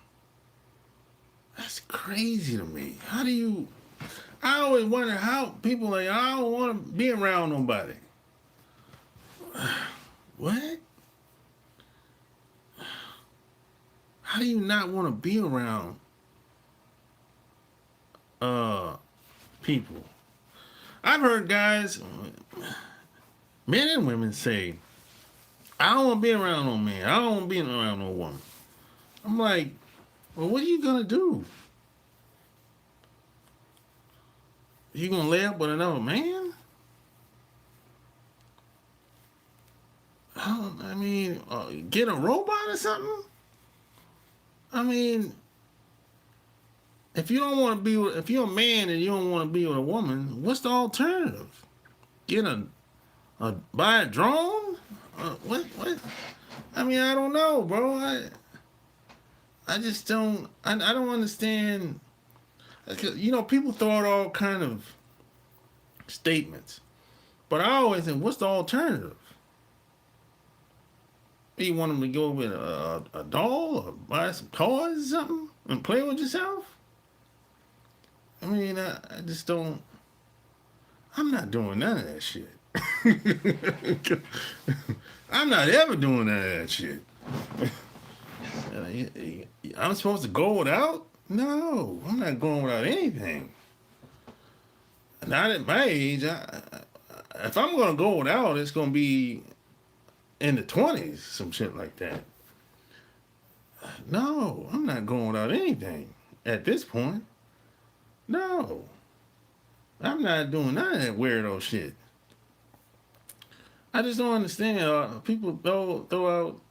That's crazy to me. I always wonder how people I don't want to be around nobody. What? How do you not want to be around people? I've heard guys, men and women say, I don't want to be around no man. I don't want to be around no woman. I'm like, well, what are you going to do? You going to lay up with another man? I mean, get a robot or something? I mean, if you don't want to be with, if you're a man and you don't want to be with a woman, what's the alternative? Buy a drone? What? I mean, I don't know, bro. I just don't. I don't understand. People throw out all kind of statements, but I always think, what's the alternative? You want them to go with a doll or buy some toys or something and play with yourself? I mean, I just don't. I'm not doing none of that shit. I'm not ever doing none of that shit. I'm supposed to go without? No, I'm not going without anything. Not at my age. If I'm going to go without, it's going to be in the 20s, some shit like that. No, I'm not going without anything at this point. No. I'm not doing none of that weirdo shit. I just don't understand. People throw out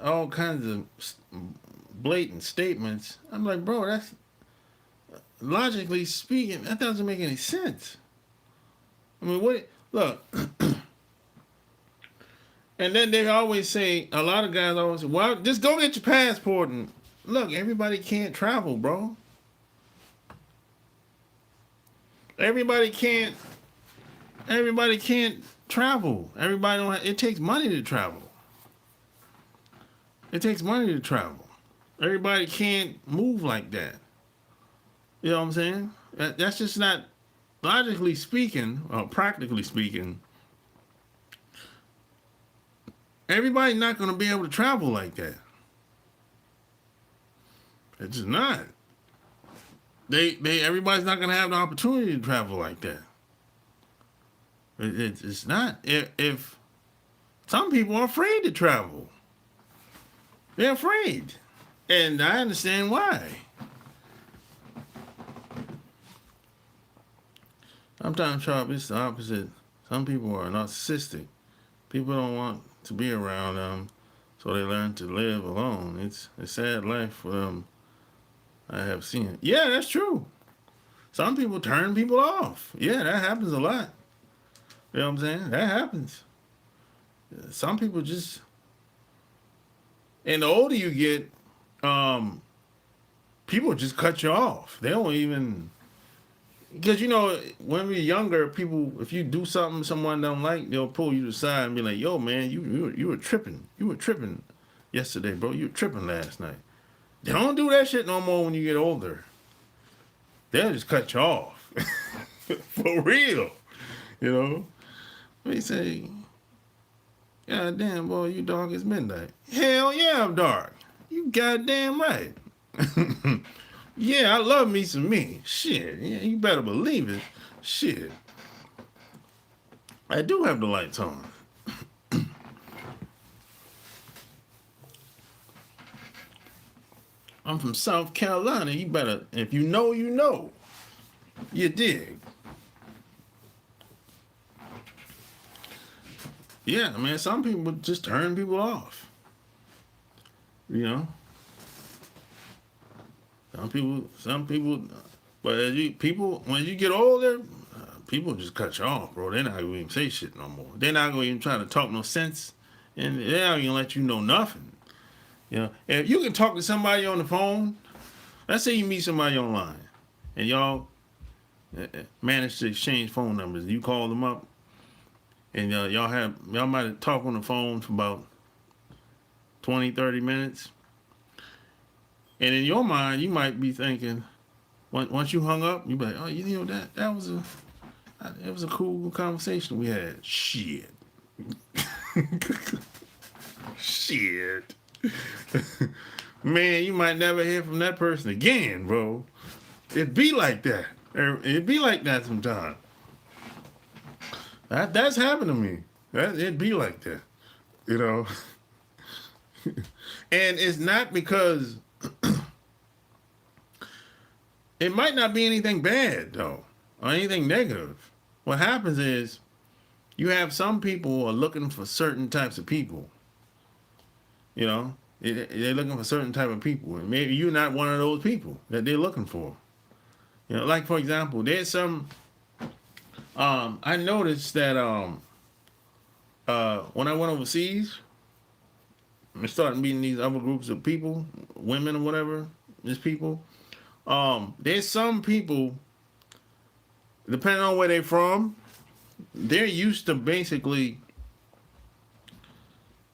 all kinds of blatant statements. I'm like, bro, that's logically speaking, that doesn't make any sense. I mean, what? Look, and then they always say, a lot of guys always say, well, just go get your passport. And look, everybody can't travel, bro. Everybody can't. Everybody can't travel. Everybody don't. It takes money to travel. It takes money to travel. Everybody can't move like that. You know what I'm saying? That's just not, logically speaking, or practically speaking, everybody's not going to be able to travel like that. It's just not. Everybody's not going to have the opportunity to travel like that. It's not. If some people are afraid to travel, they're afraid, and I understand why. Sometimes, Sharp, it's the opposite. Some people are narcissistic. People don't want to be around them, so they learn to live alone. It's a sad life for them. I have seen it. Yeah, that's true. Some people turn people off. Yeah, that happens a lot. You know what I'm saying? That happens. Some people just, and the older you get, people just cut you off. They don't even, because when we're younger, people, if you do something someone don't like, they'll pull you to the side and be like, "Yo, man, you were tripping. You were tripping yesterday, bro. You were tripping last night." They don't do that shit no more when you get older. They'll just cut you off. For real. They say, "God damn, boy, you dark as midnight." Hell yeah, I'm dark. You goddamn right. Yeah, I love me some me. Shit, yeah, you better believe it. Shit. I do have the lights on. I'm from South Carolina. You better, if you know, you know. You dig? Yeah, man, some people just turn people off. Some people, but when you get older, people just cut you off, bro. They're not going to even say shit no more. They're not going to even try to talk no sense, and they're not going to let you know nothing. If you can talk to somebody on the phone, let's say you meet somebody online, and y'all manage to exchange phone numbers. You call them up, and y'all might talk on the phone for about 20, 30 minutes. And in your mind, you might be thinking, once you hung up, you be like, "Oh, that was a cool conversation we had." Shit. Shit. Man, you might never hear from that person again, bro. It'd be like that. It'd be like that sometimes. That's happened to me. It'd be like that. And it's not because it might not be anything bad, though, or anything negative. What happens is you have some people who are looking for certain types of people. They're looking for certain type of people. And maybe you're not one of those people that they're looking for. Like, for example, there's some, I noticed that when I went overseas, I started meeting these other groups of people, women or whatever, these people. There's some people, depending on where they're from, they're used to basically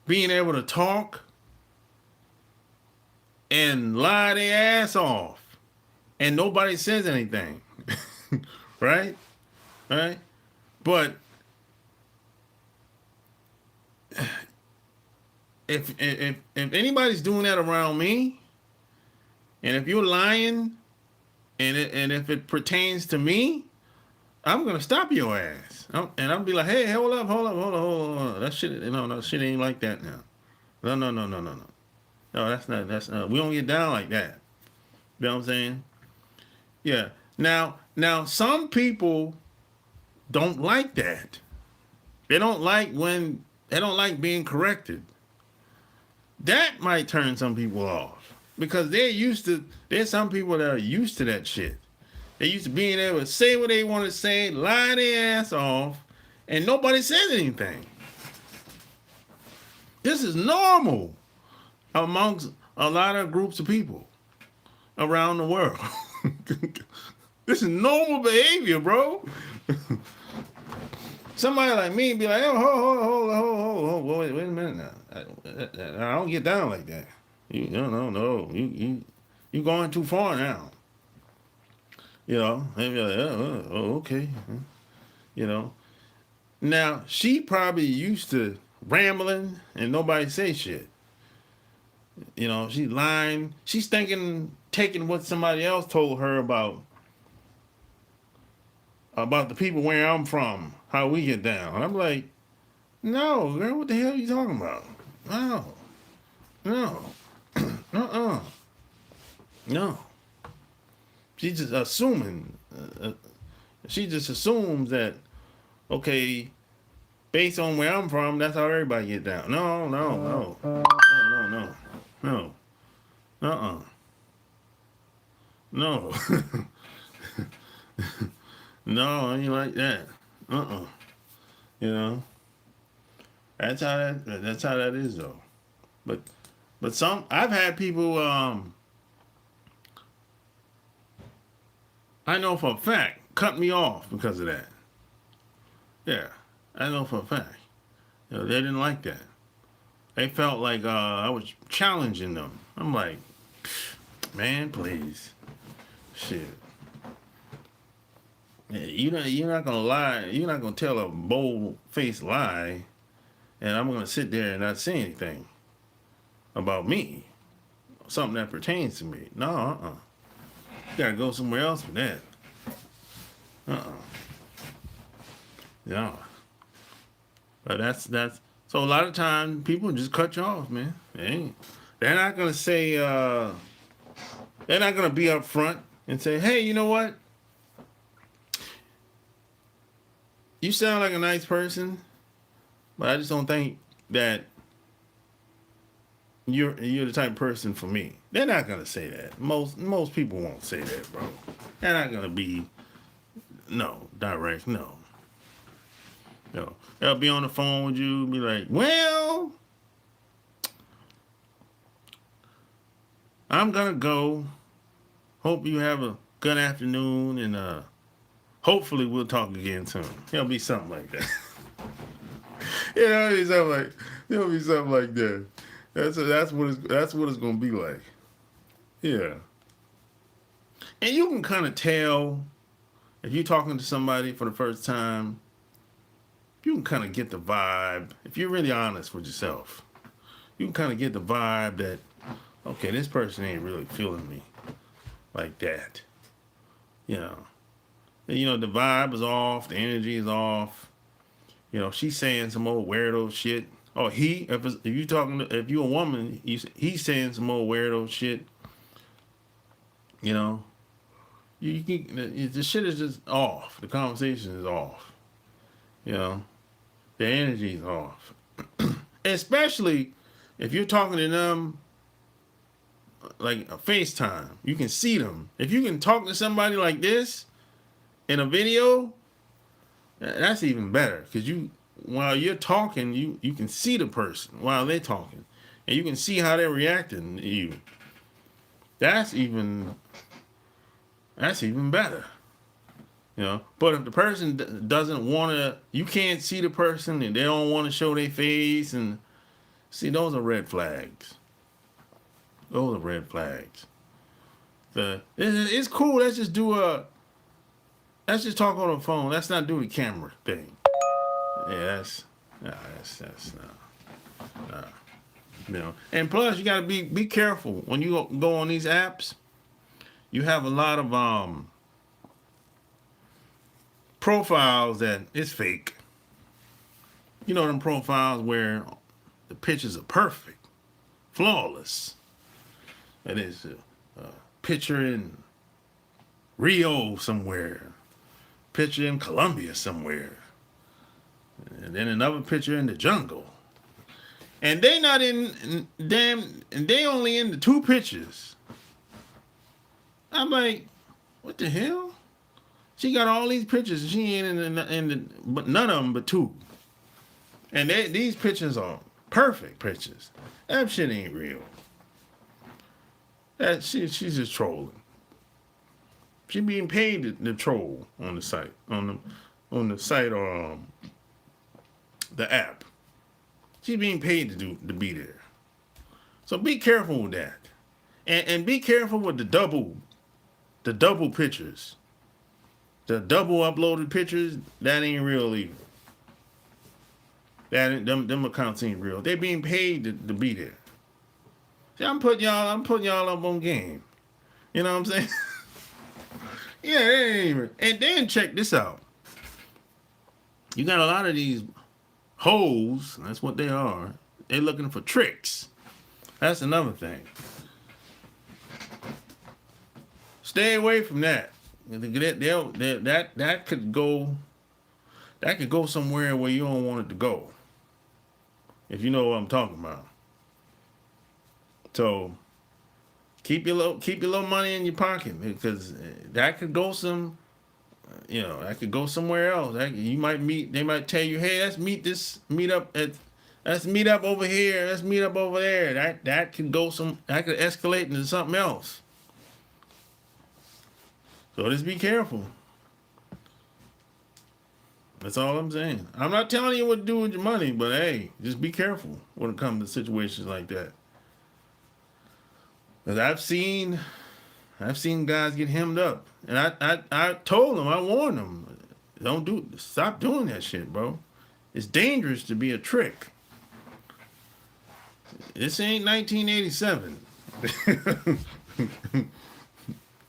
being able to talk and lie their ass off, and nobody says anything. Right? But if anybody's doing that around me, and if you're lying, and if it pertains to me, I'm gonna stop your ass, and I'll be like, "Hey, hold up. That shit, no, shit ain't like that now. No. No, that's not. We don't get down like that. You know what I'm saying? Yeah. Now, some people don't like that. They don't like being corrected. That might turn some people off because there's some people that are used to that shit. They used to being able to say what they want to say, lie their ass off, and nobody says anything. This is normal amongst a lot of groups of people around the world. This is normal behavior, bro. Somebody like me be like, oh, hold, wait a minute now. I don't get down like that. No. You going too far now. They be like, oh, okay. You know. Now, she probably used to rambling and nobody say shit. She's lying. She's taking what somebody else told her about the people where I'm from, how we get down. And I'm like, no, girl, what the hell are you talking about? No. No. She's just assuming. She just assumes that, okay, based on where I'm from, that's how everybody get down. No. No. No, I ain't like that. That's how that is though. But I've had people I know for a fact cut me off because of that. Yeah, I know for a fact. They didn't like that. They felt like I was challenging them. I'm like, man, please. Shit. Yeah, you're not gonna lie. You're not gonna tell a bold-faced lie, and I'm gonna sit there and not say anything about me, something that pertains to me. No, You gotta go somewhere else for that. Yeah. But that's so a lot of times people just cut you off, man. They're not gonna say they're not gonna be up front and say, hey, you know what? You sound like a nice person, but I just don't think that you're the type of person for me. They're not gonna say that. Most people won't say that, bro. They're not gonna be direct. No. They'll be on the phone with you, be like, well, I'm gonna go. Hope you have a good afternoon, and hopefully we'll talk again soon. It'll be something like that. It'll be something like that. That's what it's gonna be like. Yeah. And you can kind of tell if you're talking to somebody for the first time. You can kind of get the vibe if you're really honest with yourself. You can kind of get the vibe that, okay, this person ain't really feeling me like that. The vibe is off, the energy is off. She's saying some old weirdo shit. Or if you're a woman, he's saying some old weirdo shit. The shit is just off. The conversation is off. The energy is off. Especially if you're talking to them like a FaceTime. You can see them. If you can talk to somebody like this in a video, that's even better. Because while you're talking, you can see the person while they're talking. And you can see how they're reacting to you. That's even better. But if the person doesn't want to, you can't see the person and they don't want to show their face, and see, those are red flags. Those are red flags. It's cool. Let's just talk on the phone. Let's not do the camera thing. Yeah, that's not. And plus, you gotta be careful when you go on these apps. You have a lot of profiles that is fake. Them profiles where the pictures are perfect, flawless. It is a picture in Rio somewhere, picture in Colombia somewhere, And then another picture in the jungle. And they not in damn, and they only in the 2 pictures. I'm like, what the hell? She got all these pictures. She ain't in the but none of them but 2. And these pictures are perfect pictures. That shit ain't real. She's just trolling. She being paid to troll on the site, on the site or the app. She's being paid to be there. So be careful with that, and be careful with the double pictures, the double uploaded pictures. That ain't real either. Them accounts ain't real. They're being paid to be there. See, I'm putting y'all up on game. You know what I'm saying? Yeah, they ain't even. And then check this out. You got a lot of these hoes. That's what they are. They're looking for tricks. That's another thing. Stay away from that. That could go somewhere where you don't want it to go. If you know what I'm talking about. So keep your little money in your pocket, because that could go that could go somewhere else. They might tell you, hey, let's meet up over here, let's meet up over there. That could escalate into something else. So just be careful. That's all I'm saying. I'm not telling you what to do with your money, but hey, just be careful when it comes to situations like that. Because I've seen guys get hemmed up, and I told them, I warned them, stop doing that shit, bro. It's dangerous to be a trick. This ain't 1987.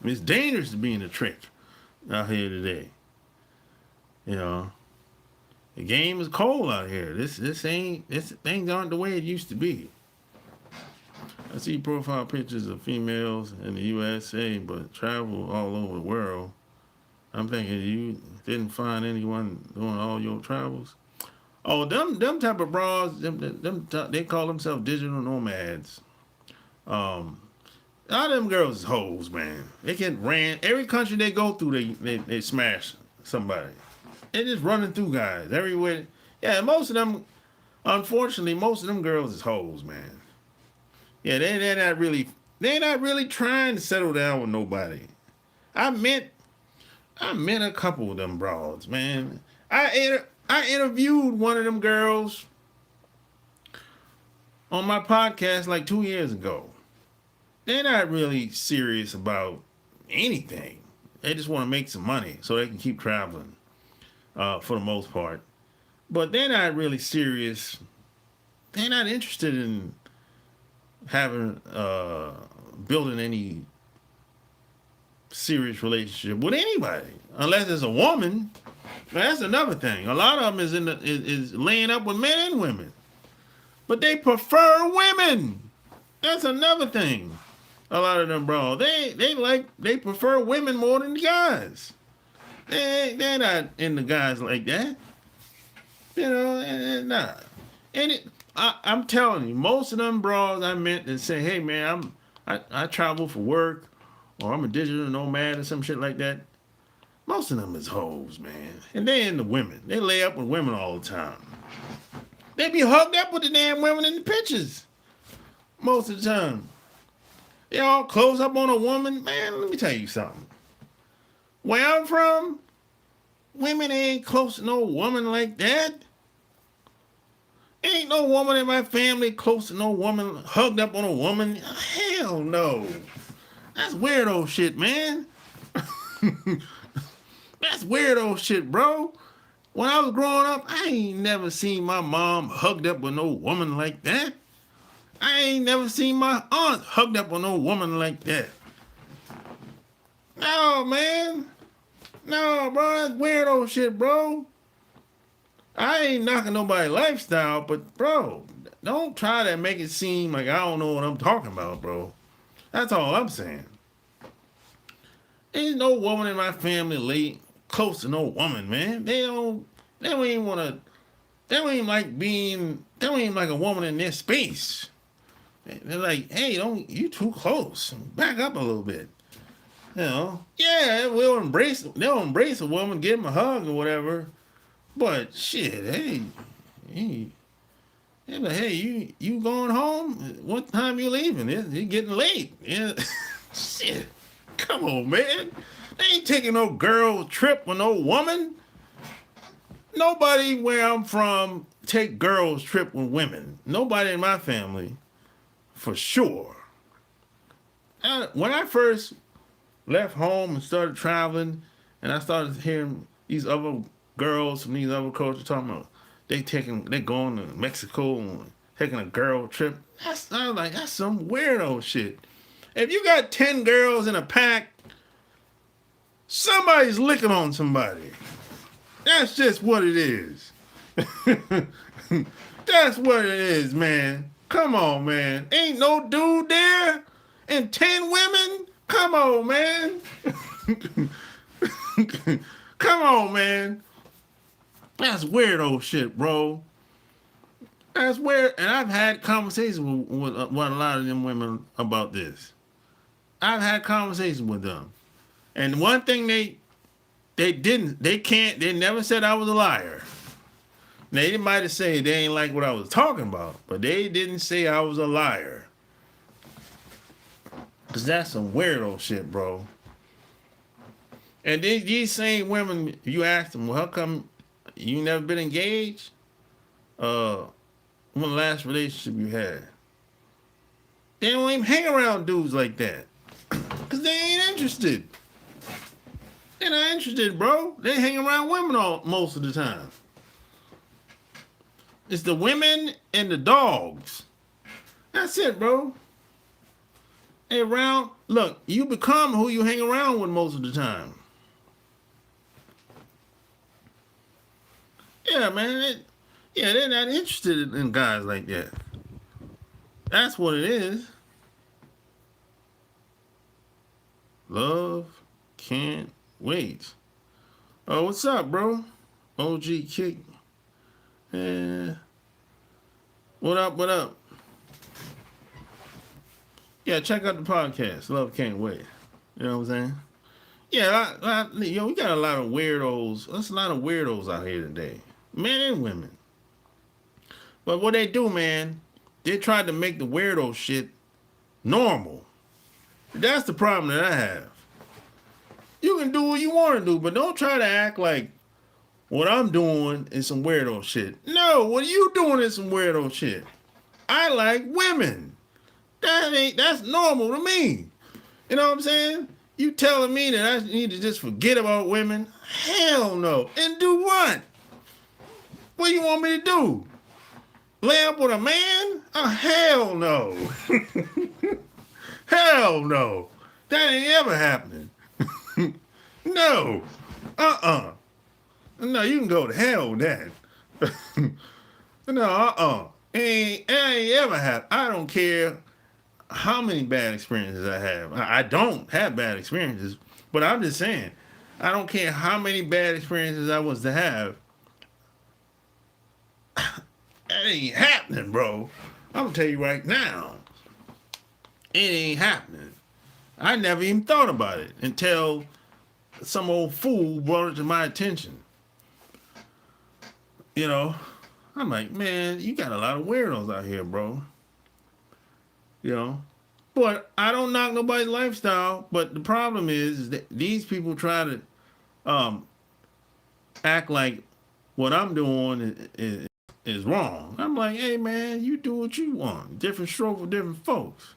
It's dangerous to be in a trick out here today. You know, the game is cold out here. Things aren't the way it used to be. I see profile pictures of females in the USA, but travel all over the world. I'm thinking you didn't find anyone doing all your travels. Oh, them type of bras, they call themselves digital nomads. A lot of them girls is hoes, man. They can ran every country they go through. They smash somebody. They just running through guys everywhere. Yeah, most of them, unfortunately, most of them girls is hoes, man. Yeah, they're not really trying to settle down with nobody. I met a couple of them broads, man. I interviewed one of them girls on my podcast like 2 years ago. They're not really serious about anything. They just want to make some money so they can keep traveling, for the most part. But they're not really serious. They're not interested in having building any serious relationship with anybody, unless it's a woman. That's another thing. A lot of them is laying up with men and women, but they prefer women. That's another thing. A lot of them, bro, they prefer women more than the guys. They're not into guys like that. You know, they're not. And I'm telling you, most of them bros I met that say, hey man, I travel for work, or I'm a digital nomad or some shit like that. Most of them is hoes, man. And they into women. They lay up with women all the time. They be hugged up with the damn women in the pictures. Most of the time. They all close up on a woman. Man, let me tell you something. Where I'm from, women ain't close to no woman like that. Ain't no woman in my family close to no woman, hugged up on a woman. Hell no. That's weirdo shit, man. That's weirdo shit, bro. When I was growing up, I ain't never seen my mom hugged up with no woman like that. I ain't never seen my aunt hugged up with no woman like that. No, man. No, bro, that's weirdo shit, bro. I ain't knocking nobody's lifestyle, but, bro, don't try to make it seem like I don't know what I'm talking about, bro. That's all I'm saying. Ain't no woman in my family lay close to no woman, man. They don't even want to They don't even like a woman in their space. They're like, hey, don't you too close. Back up a little bit. You know, yeah, they'll embrace a woman, give them a hug or whatever. But shit, hey, they're like, hey, you going home? What time you leaving? It's getting late. Yeah, shit. Come on, man. They ain't taking no girl trip with no woman. Nobody where I'm from take girls trip with women. Nobody in my family, for sure. When I first left home and started traveling, and I started hearing these other girls from these other cultures talking about they going to Mexico and taking a girl trip. I was like, that's some weirdo shit. If you got 10 girls in a pack, somebody's licking on somebody. That's just what it is. That's what it is, man. Come on, man. Ain't no dude there and 10 women? Come on, man. Come on, man. That's weirdo shit, bro. That's weird. And I've had conversations with a lot of them women about this. I've had conversations with them. And one thing they never said I was a liar. They might have said they ain't like what I was talking about, but they didn't say I was a liar. Because that's some weirdo shit, bro. And these same women, you ask them, well, how come you never been engaged? When the last relationship you had? They don't even hang around dudes like that. Because they ain't interested. They're not interested, bro. They hang around women most of the time. It's the women and the dogs. That's it, bro. Look, you become who you hang around with most of the time. Yeah, man. They're not interested in guys like that. That's what it is. Love can't wait. Oh, what's up, bro? OG Kick. Yeah. What up? Yeah, check out the podcast. Love can't wait. You know what I'm saying? Yeah, we got a lot of weirdos. There's a lot of weirdos out here today. Men and women. But what they do, man, they try to make the weirdo shit normal. That's the problem that I have. You can do what you want to do, but don't try to act like what I'm doing is some weirdo shit. No, what you doing is some weirdo shit. I like women. That's normal to me. You know what I'm saying? You telling me that I need to just forget about women? Hell no. And do what? What do you want me to do? Lay up with a man? Oh, hell no. Hell no. That ain't ever happening. No. No, you can go to hell with that. No, It ain't ever happened. I don't care how many bad experiences I have. I don't have bad experiences, but I'm just saying, I don't care how many bad experiences I was to have. That ain't happening, bro. I'm gonna tell you right now. It ain't happening. I never even thought about it until some old fool brought it to my attention. You know, I'm like, man, you got a lot of weirdos out here, bro. You know, but I don't knock nobody's lifestyle. But the problem is that these people try to act like what I'm doing is wrong. I'm like, hey, man, you do what you want. Different stroke for different folks.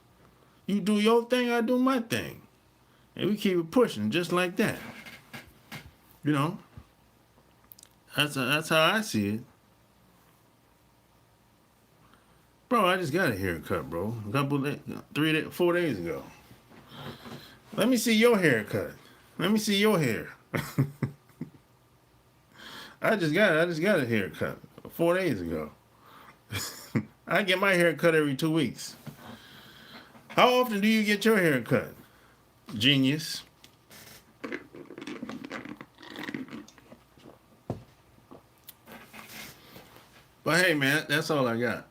You do your thing, I do my thing. And we keep it pushing just like that. You know, that's how I see it. Bro, I just got a haircut, bro. 4 days ago. Let me see your haircut. Let me see your hair. I just got a haircut 4 days ago. I get my hair cut every 2 weeks. How often do you get your hair cut? Genius. But hey, man, that's all I got.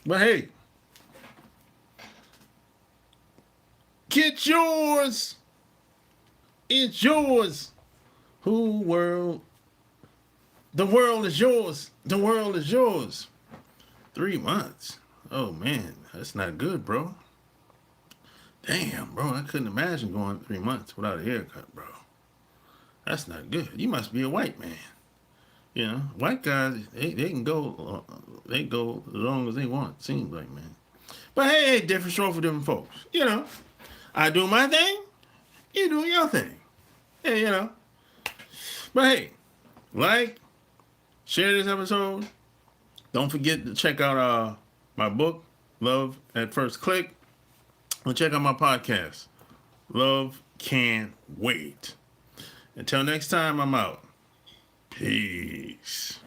But hey, get yours. It's yours. Who world? The world is yours. The world is yours. 3 months. Oh man, that's not good, bro. Damn, bro, I couldn't imagine going 3 months without a haircut, bro. That's not good. You must be a white man. You know, white guys, they can go, they go as long as they want. Seems like, man. But hey, different stroke for different folks. You know, I do my thing, you do your thing. Hey, you know. But hey, like, share this episode. Don't forget to check out my book, Love at First Click. And check out my podcast, Love Can't Wait. Until next time, I'm out. Peace.